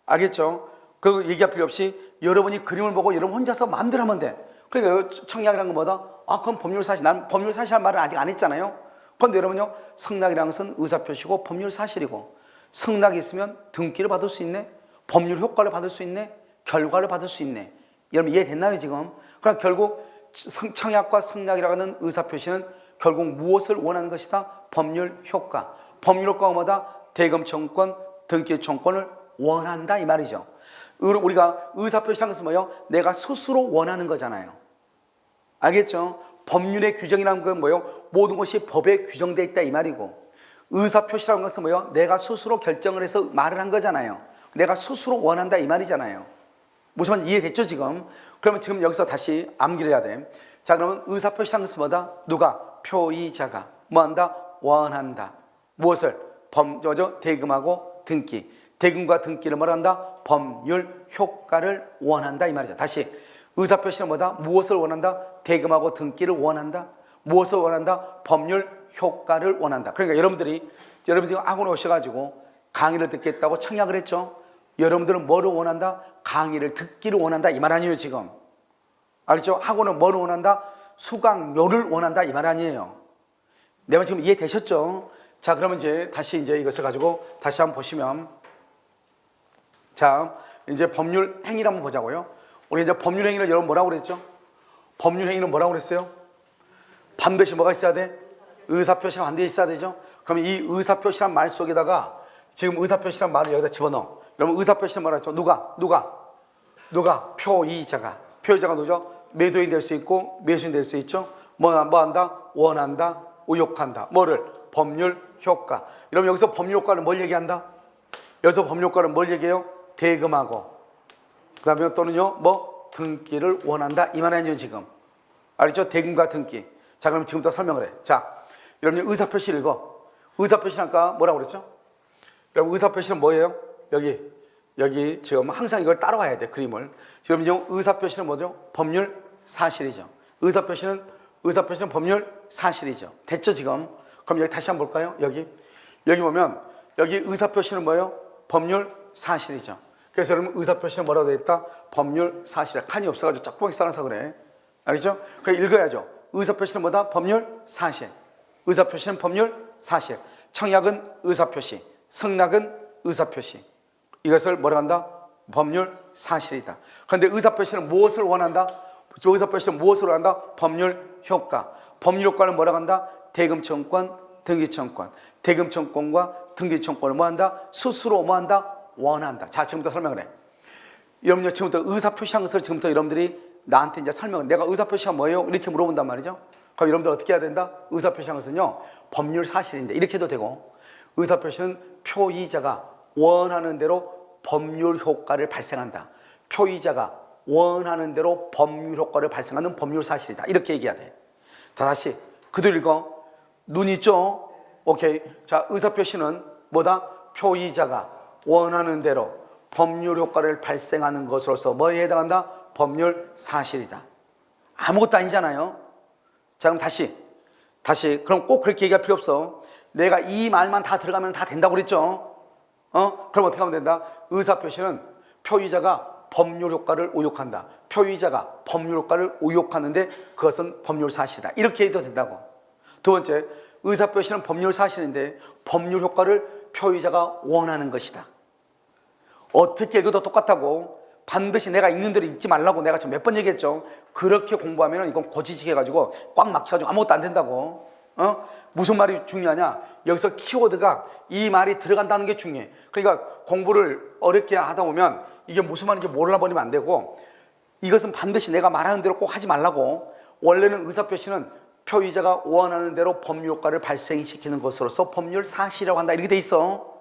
알겠죠? 그리고 얘기할 필요 없이 여러분이 그림을 보고 여러분 혼자서 마음대로 하면 돼. 그러니까 청약이라는 건 뭐다? 그건 법률사실. 난 법률사실이라는 말을 아직 안 했잖아요. 그런데 여러분요, 승낙이라는 것은 의사표시고 법률사실이고, 승낙이 있으면 등기를 받을 수 있네, 법률 효과를 받을 수 있네, 결과를 받을 수 있네. 여러분 이해됐나요 지금? 그럼 결국 청약과 승낙이라고 하는 의사표시는 결국 무엇을 원하는 것이다? 법률 효과. 법률 효과가 뭐다? 대금청권, 등기청권을 원한다 이 말이죠. 우리가 의사표시라는 것은 뭐예요? 내가 스스로 원하는 거잖아요. 알겠죠? 법률의 규정이라는 건 뭐예요? 모든 것이 법에 규정되어 있다 이 말이고, 의사표시라는 것은 뭐예요? 내가 스스로 결정을 해서 말을 한 거잖아요. 내가 스스로 원한다 이 말이잖아요. 무슨 말인지 이해됐죠 지금? 그러면 지금 여기서 다시 암기를 해야 돼. 자, 그러면 의사표시라는 것은 뭐다? 누가? 표의자가 뭐한다? 원한다. 무엇을? 대금하고 등기. 대금과 등기를 뭐한다? 법률 효과를 원한다 이 말이죠. 다시 의사표시는 뭐다? 무엇을 원한다? 대금하고 등기를 원한다. 무엇을 원한다? 법률 효과를 원한다. 그러니까 여러분들이 학원에 오셔가지고 강의를 듣겠다고 청약을 했죠. 여러분들은 뭐를 원한다? 강의를 듣기를 원한다 이 말 아니에요 지금. 알겠죠? 학원은 뭐를 원한다? 수강료를 원한다 이 말 아니에요. 내 말 지금 이해되셨죠? 자, 그러면 다시 이것을 가지고 다시 한번 보시면, 자, 이제 법률 행위를 한번 보자고요. 우리 이제 법률 행위를 여러분 뭐라고 그랬죠? 법률 행위는 뭐라고 그랬어요? 반드시 뭐가 있어야 돼? 의사표시가 반드시 있어야 되죠? 그러면 이 의사표시란 말 속에다가 지금 의사표시란 말을 여기다 집어넣어. 여러분 의사표시는 뭐라 했죠? 누가? 표의자가. 표의자가 누구죠? 매도인 될 수 있고 매수인 될 수 있죠. 뭐 한다? 원한다, 의욕한다. 뭐를? 법률 효과. 여러분 여기서 법률 효과는 뭘 얘기한다? 여기서 법률 효과는 뭘 얘기해요? 대금하고 그 다음에 또는요 등기를 원한다 이 말 아니에요 지금. 알겠죠? 대금과 등기. 자, 그럼 지금부터 설명을 해. 자, 여러분 의사표시를 읽어. 의사표시는 아까 뭐라고 그랬죠? 여러분 의사표시는 뭐예요? 여기 지금 항상 이걸 따라와야 돼 그림을. 지금 의사표시는 뭐죠? 법률 사실이죠. 의사표시는 법률 사실이죠. 됐죠 지금? 그럼 여기 다시 한번 볼까요? 여기 보면 여기 의사표시는 뭐예요? 법률 사실이죠. 그래서 여러분 의사표시는 뭐라고 되어 있다? 법률 사실이야. 칸이 없어가지고 조그맣게 써놔서 그래. 알겠죠? 그래 읽어야죠. 의사표시는 뭐다? 법률 사실. 의사표시는 법률 사실. 청약은 의사표시, 승낙은 의사표시. 이것을 뭐라고 한다? 법률 사실이다. 그런데 의사표시는 무엇을 원한다? 의사표시는 무엇을 원한다? 법률 효과. 법률 효과는 뭐라고 한다? 대금청권, 등기청권. 대금청권과 등기청권을 뭐한다? 스스로 뭐한다? 원한다. 자, 지금부터 설명을 해. 여러분요, 지금부터 의사표시한 것을 지금부터 여러분들이 나한테 이제 설명을, 내가 의사표시가 뭐예요? 이렇게 물어본단 말이죠. 그럼 여러분들 어떻게 해야 된다? 의사표시한 것은요, 법률 사실인데 이렇게 해도 되고, 의사표시는 표의자가 원하는 대로 법률 효과를 발생한다. 표의자가 원하는 대로 법률 효과를 발생하는 법률 사실이다. 이렇게 얘기해야 돼. 자, 다시 그대로 읽어. 눈 있죠? 오케이. 자, 의사표시는 뭐다? 표의자가 원하는 대로 법률 효과를 발생하는 것으로서 뭐에 해당한다? 법률 사실이다. 아무것도 아니잖아요. 자, 그럼 다시 그럼 꼭 그렇게 얘기할 필요 없어. 내가 이 말만 다 들어가면 다 된다고 그랬죠? 그럼 어떻게 하면 된다? 의사표시는 표의자가 법률 효과를 의욕한다. 표의자가 법률 효과를 우욕하는데 그것은 법률 사실이다. 이렇게 해도 된다고. 두 번째, 의사표시는 법률 사실인데 법률 효과를 표의자가 원하는 것이다. 어떻게 읽어도 똑같다고. 반드시 내가 읽는 대로 읽지 말라고 내가 지금 몇 번 얘기했죠. 그렇게 공부하면 이건 고지식해가지고 꽉 막혀가지고 아무것도 안 된다고. 무슨 말이 중요하냐? 여기서 키워드가 이 말이 들어간다는 게 중요해. 그러니까 공부를 어렵게 하다 보면 이게 무슨 말인지 몰라버리면 안 되고, 이것은 반드시 내가 말하는 대로 꼭 하지 말라고. 원래는 의사표시는 표의자가 원하는 대로 법률 효과를 발생시키는 것으로서 법률 사실이라고 한다. 이렇게 돼 있어.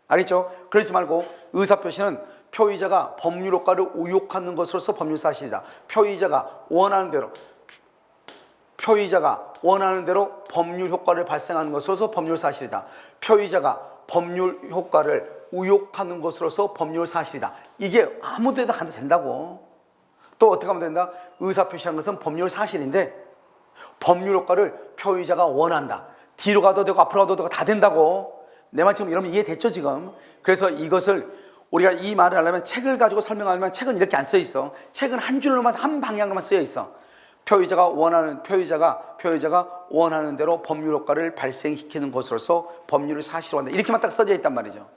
알겠죠? 그러지 말고 의사표시는 표의자가 법률 효과를 우욕하는 것으로서 법률 사실이다. 표의자가 원하는 대로 법률 효과를 발생하는 것으로서 법률 사실이다. 표의자가 법률 효과를 우욕하는 것으로서 법률 사실이다. 이게 아무 데나 가도 된다고. 또 어떻게 하면 된다? 의사표시라는 것은 법률 사실인데 법률 효과를 표의자가 원한다. 뒤로 가도 되고 앞으로 가도 되고 다 된다고. 내 말 지금 이러면 이해됐죠 지금? 그래서 이것을 우리가 이 말을 하려면 책을 가지고 설명하려면 책은 이렇게 안 써 있어. 책은 한 줄로만, 한 방향으로만 쓰여 있어. 표의자가 원하는 대로 법률 효과를 발생시키는 것으로서 법률을 사실로 한다. 이렇게만 딱 써져 있단 말이죠.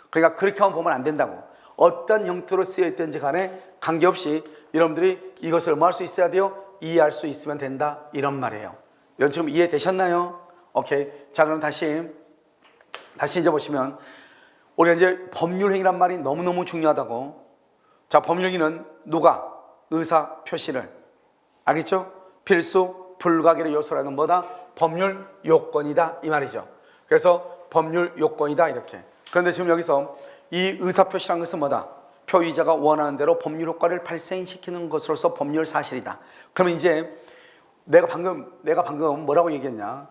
그러니까 그렇게만 보면 안 된다고. 어떤 형태로 쓰여 있든지 간에 관계없이 여러분들이 이것을 뭐 할 수 있어야 돼요? 이해할 수 있으면 된다. 이런 말이에요. 여러분 지금 이해되셨나요? 오케이. 자, 그럼 다시 이제 보시면 우리가 이제 법률행위란 말이 너무너무 중요하다고. 자, 법률행위는 누가? 의사 표시를. 알겠죠? 필수 불가결의 요소라는 뭐다? 법률 요건이다 이 말이죠. 그래서 법률 요건이다 이렇게. 그런데 지금 여기서 이 의사 표시라는 것은 뭐다? 표의자가 원하는 대로 법률 효과를 발생시키는 것으로서 법률 사실이다. 그러면 이제 내가 방금 뭐라고 얘기했냐?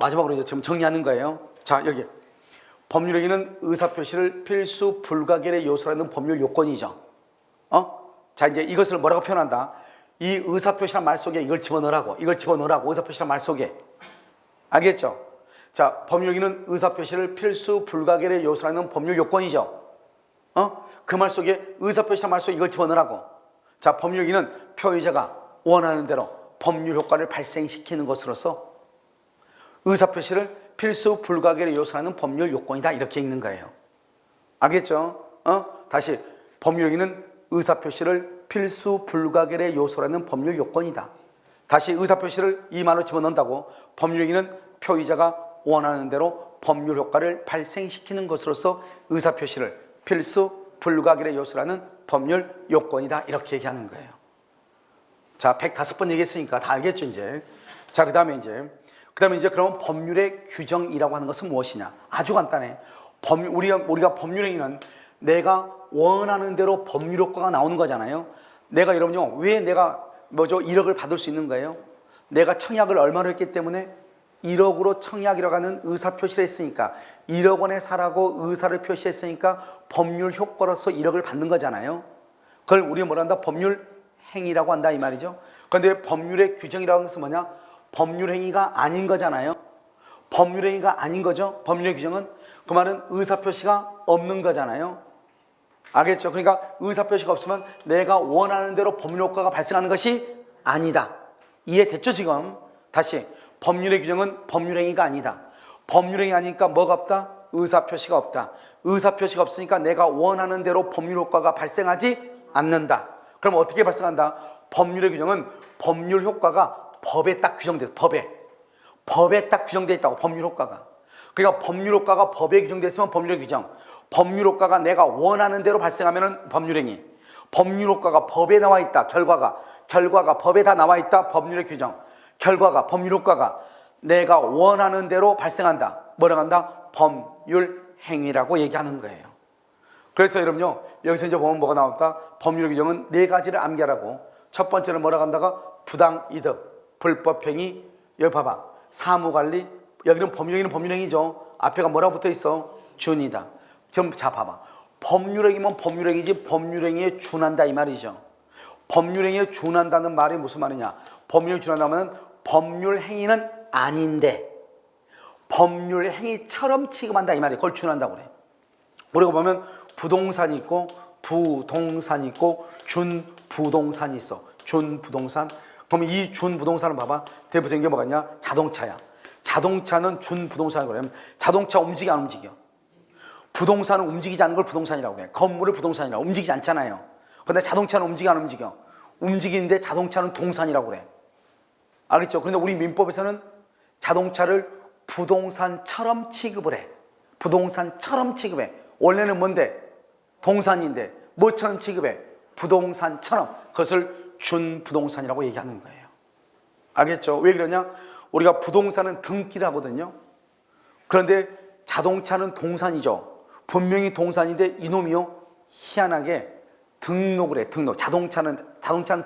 마지막으로 이제 지금 정리하는 거예요. 자, 여기 법률행위는 의사표시를 필수 불가결의 요소라는 법률 요건이죠. 자, 이제 이것을 뭐라고 표현한다? 이 의사표시란 말 속에 이걸 집어넣으라고 의사표시란 말 속에. 알겠죠? 자, 법률행위는 의사표시를 필수 불가결의 요소라는 법률 요건이죠. 그 말 속에 의사표시란 말 속에 이걸 집어넣으라고. 자, 법률행위는 표의자가 원하는 대로 법률 효과를 발생시키는 것으로서 의사표시를 필수 불가결의 요소라는 법률 요건이다 이렇게 읽는 거예요. 알겠죠? 다시 법률행위는 의사표시를 필수 불가결의 요소라는 법률 요건이다. 다시 의사표시를 이 말로 집어넣는다고. 법률행위는 표의자가 원하는 대로 법률 효과를 발생시키는 것으로서 의사표시를 필수 불가결의 요소라는 법률 요건이다 이렇게 얘기하는 거예요. 자, 105번 얘기했으니까 다 알겠죠 이제. 자, 그 다음에 이제 그럼 법률의 규정이라고 하는 것은 무엇이냐? 아주 간단해. 우리가 법률행위는 내가 원하는 대로 법률 효과가 나오는 거잖아요. 내가 여러분요, 왜 내가 1억을 받을 수 있는 거예요? 내가 청약을 얼마로 했기 때문에 1억으로 청약이라고 하는 의사 표시를 했으니까 1억 원에 사라고 의사를 표시했으니까 법률 효과로서 1억을 받는 거잖아요. 그걸 우리가 뭐라 한다? 법률 행위라고 한다 이 말이죠. 그런데 법률의 규정이라는 것은 뭐냐? 법률 행위가 아닌 거잖아요. 법률 행위가 아닌 거죠. 법률의 규정은 그 말은 의사 표시가 없는 거잖아요. 알겠죠? 그러니까 의사 표시가 없으면 내가 원하는 대로 법률 효과가 발생하는 것이 아니다. 이해됐죠 지금? 다시 법률의 규정은 법률 행위가 아니다. 법률 행위 아니니까 뭐가 없다? 의사 표시가 없다. 의사 표시가 없으니까 내가 원하는 대로 법률 효과가 발생하지 않는다. 그럼 어떻게 발생한다? 법률의 규정은 법률 효과가 법에 딱 규정돼 있다. 법에 딱 규정돼 있다고. 법률 효과가. 그러니까 법률 효과가 법에 규정돼 있으면 법률의 규정. 법률 효과가 내가 원하는 대로 발생하면 법률행위. 법률 효과가 법에 나와 있다. 결과가 법에 다 나와 있다. 법률의 규정. 결과가 법률 효과가 내가 원하는 대로 발생한다. 뭐라고 한다? 법률 행위라고 얘기하는 거예요. 그래서 여러분요, 여기서 이제 보면 뭐가 나왔다? 법률의 규정은 4가지를 암기하라고. 첫 번째는 뭐라고 한다가 부당이득, 불법행위. 여기 봐봐, 사무관리. 여기는 법률행위는 법률행위죠. 앞에가 뭐라고 붙어있어? 준이다. 지금 자 봐봐, 법률행위면 법률행위지 법률행위에 준한다 이 말이죠. 법률행위에 준한다는 말이 무슨 말이냐? 법률에 준한다면 법률행위는 아닌데 법률행위처럼 취급한다 이 말이에요. 그걸 준한다고 그래. 우리가 보면 부동산이 있고 준부동산이 있고 준부동산이 있어. 준부동산. 그럼 이 준부동산을 봐봐. 대표적인 게 뭐가 있냐? 자동차야. 자동차는 준부동산이라고 그러면 자동차 움직여 안 움직여? 부동산은 움직이지 않는 걸 부동산이라고 그래. 건물을 부동산이라고. 움직이지 않잖아요. 근데 자동차는 움직여 안 움직여? 움직이는데 자동차는 동산이라고 그래. 알겠죠? 그런데 우리 민법에서는 자동차를 부동산처럼 취급을 해. 부동산처럼 취급해. 원래는 뭔데? 동산인데 뭐처럼 취급해? 부동산처럼. 그것을 준부동산이라고 얘기하는 거예요. 알겠죠? 왜 그러냐? 우리가 부동산은 등기를 하거든요. 그런데 자동차는 동산이죠. 분명히 동산인데 이놈이요, 희한하게 등록을 해. 등록. 자동차는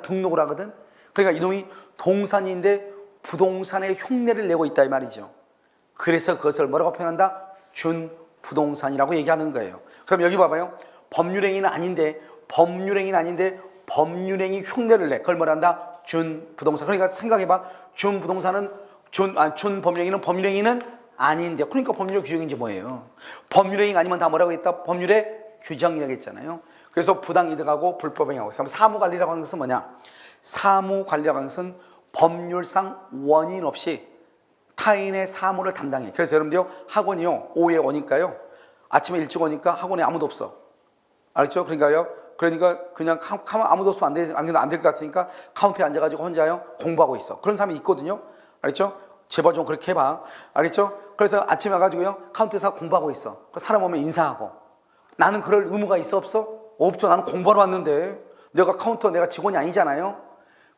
등록을 하거든. 그러니까 이놈이 동산인데 부동산의 흉내를 내고 있다 이 말이죠. 그래서 그것을 뭐라고 표현한다? 준부동산이라고 얘기하는 거예요. 그럼 여기 봐봐요. 법률행위는 아닌데 법률행위 흉내를 내. 그걸 뭐란다? 준부동산. 그러니까 생각해봐. 준법률행위는 법률행위는 아닌데. 그러니까 법률 규정인지 뭐예요? 법률행위가 아니면 다 뭐라고 했다? 법률의 규정이라고 했잖아요. 그래서 부당이득하고 불법행위하고. 그럼 사무관리라고 하는 것은 뭐냐? 사무관리라고 하는 것은 법률상 원인 없이 타인의 사무를 담당해. 그래서 여러분들요, 학원이요, 오후에 오니까요, 아침에 일찍 오니까 학원에 아무도 없어. 알죠? 그러니까 그냥 아무도 없으면 안 될 것 같으니까 카운터에 앉아가지고 혼자요 공부하고 있어. 그런 사람이 있거든요. 알죠? 제발 좀 그렇게 해봐. 알겠죠? 그래서 아침에 와가지고요 카운터에서 공부하고 있어. 사람 오면 인사하고. 나는 그럴 의무가 있어 없어? 없죠. 나는 공부하러 왔는데. 내가 직원이 아니잖아요.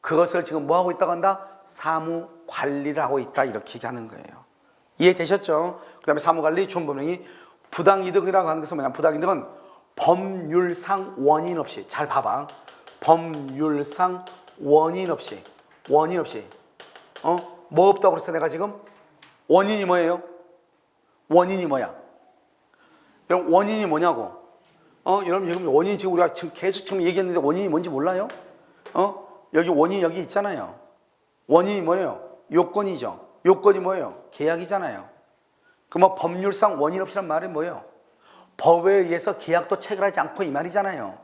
그것을 지금 뭐 하고 있다고 한다? 사무 관리를 하고 있다, 이렇게 얘기하는 거예요. 이해되셨죠? 그 다음에 사무관리, 준법령이 부당이득이라고 하는 것은 뭐냐? 부당이득은 법률상 원인 없이. 잘 봐봐. 법률상 원인 없이. 뭐 없다고 그랬어 내가 지금? 원인이 뭐예요? 원인이 뭐야? 여러분, 원인이 뭐냐고? 여러분, 지금 원인이 지금 우리가 계속 얘기했는데 원인이 뭔지 몰라요? 여기 원인이 여기 있잖아요. 원인이 뭐예요? 요건이죠. 요건이 뭐예요? 계약이잖아요. 그럼 법률상 원인 없이란 말이 뭐예요? 법에 의해서 계약도 체결하지 않고 이 말이잖아요.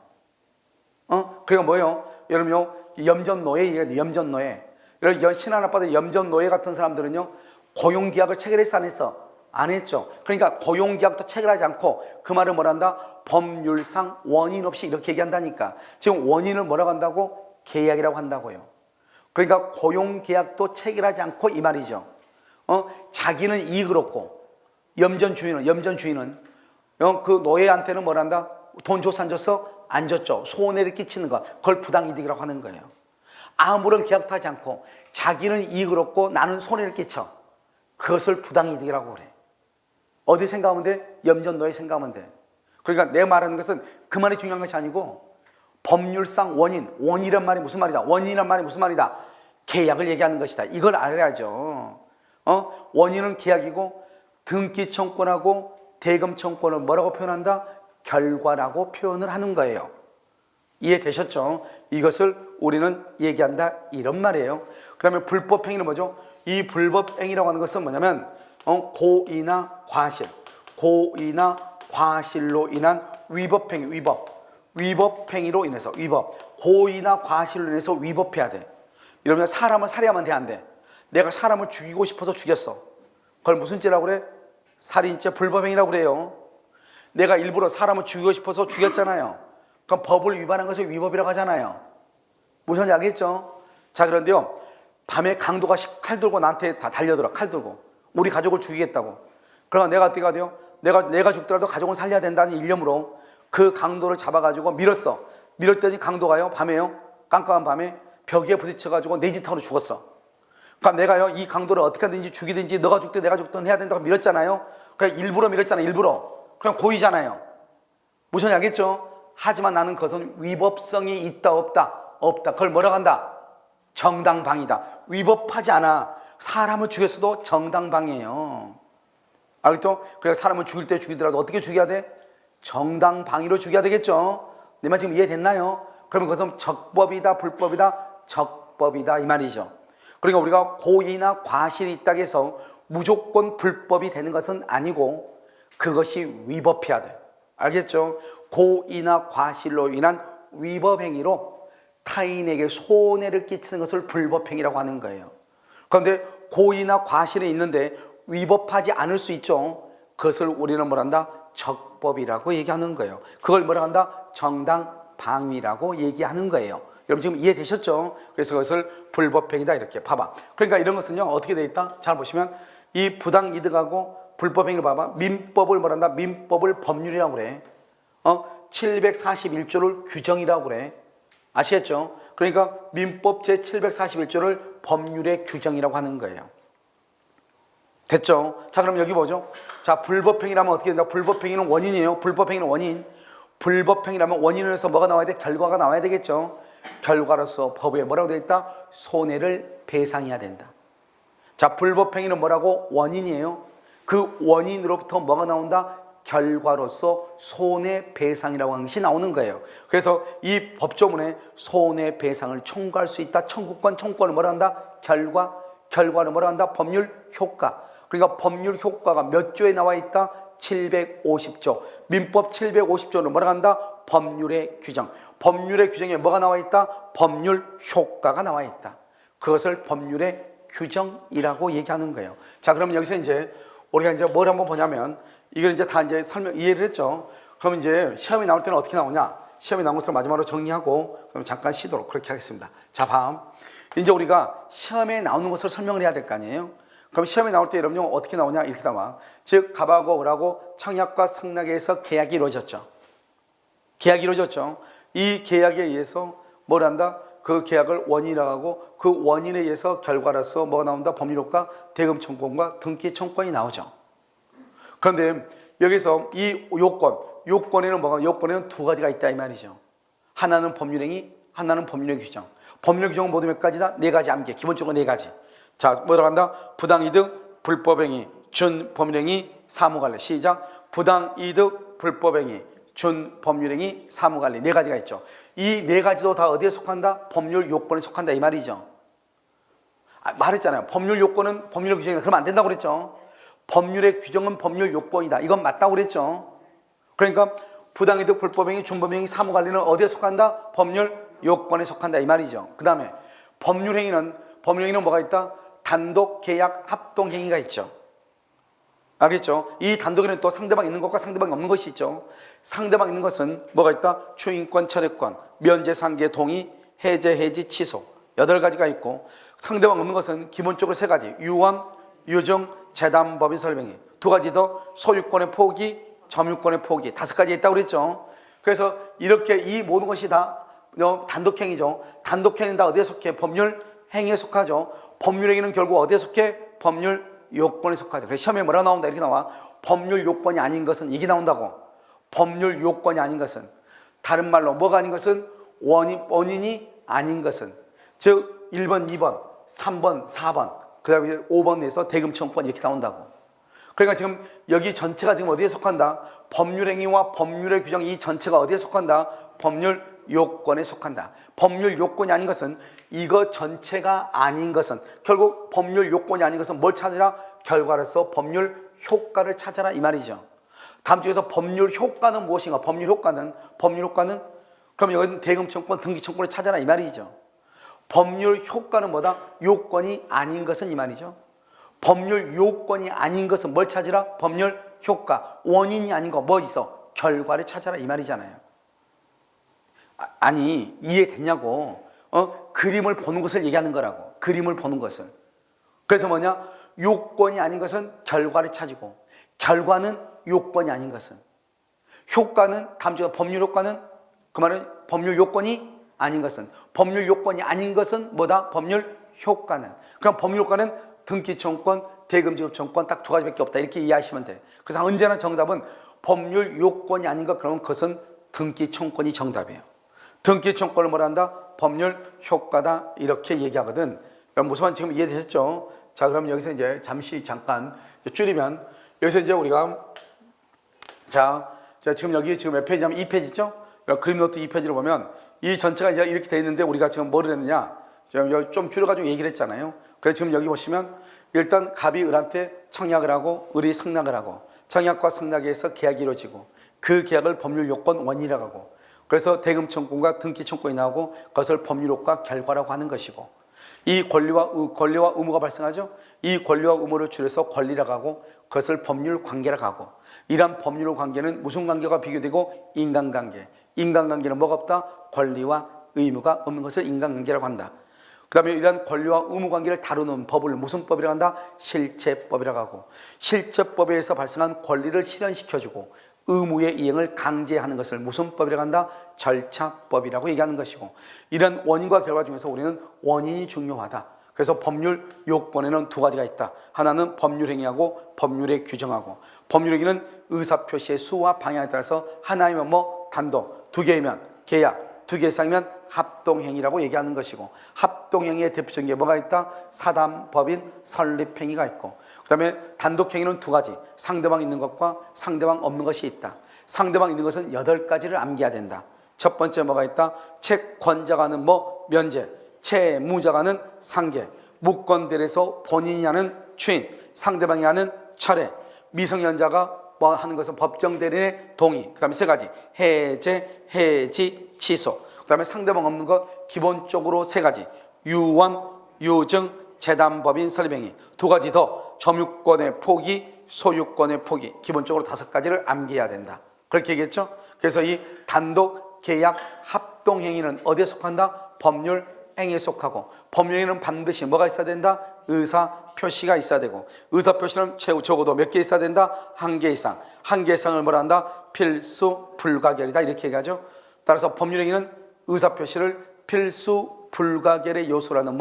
그러니까 뭐예요? 여러분요, 염전노예 얘기해요. 염전노예. 여러분, 신한아빠들 염전노예 같은 사람들은요, 고용계약을 체결했어 안 했어? 안 했죠. 그러니까 고용계약도 체결하지 않고 그 말을 뭐란다? 법률상 원인 없이 이렇게 얘기한다니까. 지금 원인을 뭐라고 한다고? 계약이라고 한다고요. 그러니까 고용계약도 체결하지 않고 이 말이죠. 자기는 이익을 얻고 염전주인은 그 노예한테는 뭐란다? 돈 줬어 안 줬어? 안 줬죠. 손해를 끼치는 거. 그걸 부당이득이라고 하는 거예요. 아무런 계약도 하지 않고 자기는 이익을 얻고 나는 손해를 끼쳐. 그것을 부당이득이라고 그래. 어디 생각하면 돼? 염전노예 생각하면 돼. 그러니까 내 말하는 것은 그 말이 중요한 것이 아니고 법률상 원이란 말이 무슨 말이다? 원인이란 말이 무슨 말이다? 계약을 얘기하는 것이다. 이걸 알아야죠. 원인은 계약이고 등기청권하고 대금청권을 뭐라고 표현한다? 결과라고 표현을 하는 거예요. 이해되셨죠? 이것을 우리는 얘기한다 이런 말이에요. 그 다음에 불법행위는 뭐죠? 이 불법행위라고 하는 것은 뭐냐면 고의나 과실로 인한 위법행위, 위법행위로 인해서 고의나 과실로 인해서 위법해야 돼. 이러면 사람을 살해하면 돼, 안 돼? 내가 사람을 죽이고 싶어서 죽였어. 그걸 무슨 죄라고 그래? 살인죄, 불법행위라고 그래요. 내가 일부러 사람을 죽이고 싶어서 죽였잖아요. 그럼 법을 위반한 것을 위법이라고 하잖아요. 무슨 말인지 알겠죠? 자, 그런데요, 밤에 강도가 칼 들고 나한테 다 달려들어. 칼 들고 우리 가족을 죽이겠다고. 그러면 내가 어떻게 돼요? 내가 죽더라도 가족은 살려야 된다는 일념으로 그 강도를 잡아가지고 밀었어. 밀었더니 강도가요, 밤에요, 깜깜한 밤에 벽에 부딪혀가지고 내진탕으로 죽었어. 그럼 내가요, 이 강도를 어떻게 하든지 죽이든지 너가 죽든 내가 죽든 해야 된다고 밀었잖아요. 그냥 일부러 밀었잖아요. 일부러. 그냥 고의잖아요. 무슨 말인지 알겠죠? 하지만 나는 그것은 위법성이 있다 없다? 없다. 그걸 뭐라고 한다? 정당방위다. 위법하지 않아. 사람을 죽였어도 정당방위예요. 알겠죠? 그래서 사람을 죽일 때 죽이더라도 어떻게 죽여야 돼? 정당방위로 죽여야 되겠죠? 내 말 지금 이해됐나요? 그러면 그것은 적법이다 불법이다? 적법이다 이 말이죠. 그러니까 우리가 고의나 과실이 있다고 해서 무조건 불법이 되는 것은 아니고 그것이 위법해야 돼. 알겠죠? 고의나 과실로 인한 위법행위로 타인에게 손해를 끼치는 것을 불법행위라고 하는 거예요. 그런데 고의나 과실이 있는데 위법하지 않을 수 있죠. 그것을 우리는 뭐란다? 적법이라고 얘기하는 거예요. 그걸 뭐라 한다? 정당방위라고 얘기하는 거예요. 여러분 지금 이해되셨죠? 그래서 그것을 불법행위다 이렇게 봐봐. 그러니까 이런 것은요 어떻게 돼 있다? 잘 보시면 이 부당이득하고 불법행위를 봐봐. 민법을 뭐란다? 민법을 법률이라고 그래. 741조를 규정이라고 그래. 아시겠죠? 그러니까 민법 제741조를 법률의 규정이라고 하는 거예요. 됐죠? 자, 그럼 여기 보죠. 자, 불법행위라면 어떻게 된다? 불법행위는 원인이에요. 불법행위는 원인. 불법행위라면 원인으로서 뭐가 나와야 돼? 결과가 나와야 되겠죠. 결과로서 법에 뭐라고 되어 있다? 손해를 배상해야 된다. 자, 불법행위는 뭐라고? 원인이에요. 그 원인으로부터 뭐가 나온다? 결과로서 손해배상이라고 하는 것이 나오는 거예요. 그래서 이 법조문에 손해배상을 청구할 수 있다. 청구권, 청구권을 뭐라 한다? 결과를 뭐라 한다? 법률 효과. 그러니까 법률 효과가 몇 조에 나와 있다? 750조. 민법 750조는 뭐라 한다? 법률의 규정. 법률의 규정에 뭐가 나와 있다? 법률 효과가 나와 있다. 그것을 법률의 규정이라고 얘기하는 거예요. 자, 그럼 여기서 이제 우리가 이제 뭘 한번 보냐면 이걸 이제 다 이제 이해를 했죠. 그럼 이제 시험이 나올 때는 어떻게 나오냐? 시험이 나온 것을 마지막으로 정리하고 그럼 잠깐 쉬도록 그렇게 하겠습니다. 자, 이제 우리가 시험에 나오는 것을 설명을 해야 될 거 아니에요? 그럼 시험에 나올 때 여러분요 어떻게 나오냐? 이렇게 나와. 즉 갑하고 을하고 청약과 승낙에서 계약이 이루어졌죠. 계약이 이루어졌죠. 이 계약에 의해서 뭘 한다? 그 계약을 원인이라고 하고 그 원인에 의해서 결과로서 뭐가 나온다? 법률효과, 대금청구권과 등기청구권이 나오죠. 그런데 여기서 이 요건에는 뭐가? 요건에는 두 가지가 있다 이 말이죠. 하나는 법률행위, 하나는 법률의 규정. 법률 규정은 모두 몇 가지다? 네 가지 암기. 기본적으로 네 가지. 자, 뭐라고 한다? 부당이득, 불법행위, 준법률행위, 사무관리. 시작. 부당이득, 불법행위, 준법률행위, 사무관리. 네 가지가 있죠. 이 네 가지도 다 어디에 속한다? 법률 요건에 속한다 이 말이죠. 말했잖아요. 법률 요건은 법률 규정이다. 그러면 안 된다고 그랬죠. 법률의 규정은 법률 요건이다. 이건 맞다고 그랬죠. 그러니까 부당이득, 불법행위, 준법행위, 사무관리는 어디에 속한다? 법률 요건에 속한다 이 말이죠. 그 다음에 법률행위는 뭐가 있다? 단독, 계약, 합동행위가 있죠. 알겠죠? 이 단독에는 또 상대방 있는 것과 상대방이 없는 것이 있죠. 상대방 있는 것은 뭐가 있다? 추인권, 철회권, 면제, 상계, 동의, 해제, 해지, 취소 8가지가 있고 상대방 없는 것은 기본적으로 3가지 유언, 유증, 재단, 법인 설명이 2가지 더 소유권의 포기, 점유권의 포기 5가지 있다고 그랬죠. 그래서 이렇게 이 모든 것이 다 단독행위죠. 단독행위는 다 어디에 속해? 법률행위에 속하죠. 법률행위는 결국 어디에 속해? 법률 요건에 속하죠. 그래서 시험에 뭐라 나온다? 이렇게 나와. 법률 요건이 아닌 것은 이게 나온다고. 법률 요건이 아닌 것은 다른 말로 뭐가 아닌 것은 원인이 아닌 것은 즉 1번, 2번, 3번, 4번 그 다음에 5번에서 대금청구권 이렇게 나온다고. 그러니까 지금 여기 전체가 지금 어디에 속한다? 법률행위와 법률의 규정 이 전체가 어디에 속한다? 법률 요건에 속한다. 법률 요건이 아닌 것은 이거 전체가 아닌 것은 결국 법률 요건이 아닌 것은 뭘 찾으라? 결과로서 법률 효과를 찾아라 이 말이죠. 다음 주에서 법률 효과는 무엇인가? 법률 효과는 그럼 여기는 대금청구권, 등기청구권을 찾아라 이 말이죠. 법률 효과는 뭐다? 요건이 아닌 것은 이 말이죠. 법률 요건이 아닌 것은 뭘 찾으라? 법률 효과. 원인이 아닌 거 뭐 있어? 결과를 찾아라 이 말이잖아요. 아니 이해됐냐고. 그림을 보는 것을 얘기하는 거라고. 그림을 보는 것을. 그래서 뭐냐? 요건이 아닌 것은 결과를 찾고 결과는 요건이 아닌 것은 효과는 다음 주에 법률 효과는 그 말은 법률 요건이 아닌 것은 법률 요건이 아닌 것은 뭐다? 법률 효과는. 그럼 법률 효과는 등기청구권, 대금지급청구권 딱 2가지밖에 없다 이렇게 이해하시면 돼. 그래서 언제나 정답은 법률 요건이 아닌 것 그러면 그것은 등기청구권이 정답이에요. 등기청구권을 뭐라 한다? 법률 효과다 이렇게 얘기하거든. 그럼 무슨 지금 이해되셨죠? 자, 그럼 여기서 이제 잠깐 줄이면 여기서 이제 우리가 자 지금 여기 지금 몇 페이지냐면 2페이지죠? 그림 노트 2페이지를 보면 이 전체가 이제 이렇게 돼 있는데 우리가 지금 뭐를 했느냐? 지금 좀 줄여가지고 얘기를 했잖아요. 그래서 지금 여기 보시면 일단 갑이 을한테 청약을 하고 을이 승낙을 하고 청약과 승낙에 의해서 계약이 이루어지고 그 계약을 법률 요건 원인이라고 하고, 그래서 대금 청구권과 등기 청구권이 나오고 그것을 법률 효과 결과라고 하는 것이고, 이 권리와 의무가 발생하죠. 이 권리와 의무를 줄여서 권리라고 하고 그것을 법률 관계라고 하고, 이러한 법률 관계는 무슨 관계가 비교되고 인간관계. 인간관계는 뭐가 없다? 권리와 의무가 없는 것을 인간관계라고 한다. 그 다음에 이러한 권리와 의무 관계를 다루는 법을 무슨 법이라고 한다? 실체법이라고 하고, 실체법에 의해서 발생한 권리를 실현시켜주고 의무의 이행을 강제하는 것을 무슨 법이라고 한다? 절차법이라고 얘기하는 것이고, 이런 원인과 결과 중에서 우리는 원인이 중요하다. 그래서 법률 요건에는 두 가지가 있다. 하나는 법률행위하고 법률의 규정하고, 법률행위는 의사표시의 수와 방향에 따라서 하나이면 단독, 두 개이면 계약, 두 개 이상이면 합동행위라고 얘기하는 것이고, 합동행위의 대표적인 게 뭐가 있다? 사단법인 설립행위가 있고, 그 다음에 단독행위는 두 가지, 상대방 있는 것과 상대방 없는 것이 있다. 상대방 있는 것은 8가지를 암기해야 된다. 첫 번째 뭐가 있다? 채권자가는 면제, 채무자가는 상계, 무권대리에서 본인이 하는 추인, 상대방이 하는 철회, 미성년자가 하는 것은 법정 대리인의 동의, 그 다음에 3가지, 해제, 해지, 취소, 그 다음에 상대방 없는 것 기본적으로 3가지, 유언, 유증, 재단법인 설립행위, 2가지 더, 점유권의 포기, 소유권의 포기, 기본적으로 5가지를 암기해야 된다. 그렇게 얘기했죠? 그래서 이 단독, 계약, 합동행위는 어디에 속한다? 법률 행위에 속하고, 법률행위는 반드시 뭐가 있어야 된다? 의사 표시가 있어야 되고, 의사 표시는 적어도 몇 개 있어야 된다? 1개 이상. 1개 이상을 뭐라 한다? 필수 불가결이다, 이렇게 얘기하죠. 따라서 법률행위는 의사 표시를 필수 불가결의 요소라는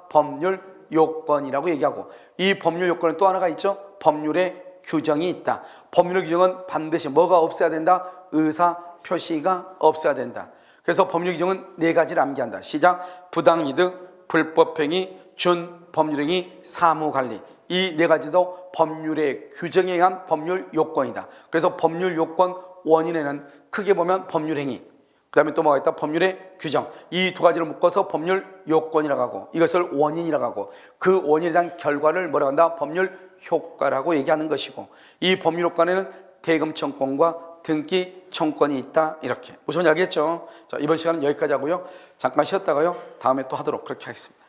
법률 요건이라고 얘기하고, 이 법률 요건은 또 하나가 있죠. 법률의 규정이 있다. 법률의 규정은 반드시 뭐가 없어야 된다? 의사 표시가 없어야 된다. 그래서 법률 규정은 4가지를 암기한다. 시작. 부당이득, 불법행위, 준법률행위, 사무관리. 이 4가지도 법률의 규정에 의한 법률 요건이다. 그래서 법률 요건 원인에는 크게 보면 법률행위, 그 다음에 또 뭐가 있다? 법률의 규정. 이 2가지를 묶어서 법률 요건이라고 하고, 이것을 원인이라고 하고, 그 원인에 대한 결과를 뭐라고 한다? 법률 효과라고 얘기하는 것이고, 이 법률 효과에는 대금 청구권과 등기 청구권이 있다. 이렇게. 무슨 말인지 알겠죠? 자, 이번 시간은 여기까지 하고요. 잠깐 쉬었다가요, 다음에 또 하도록 그렇게 하겠습니다.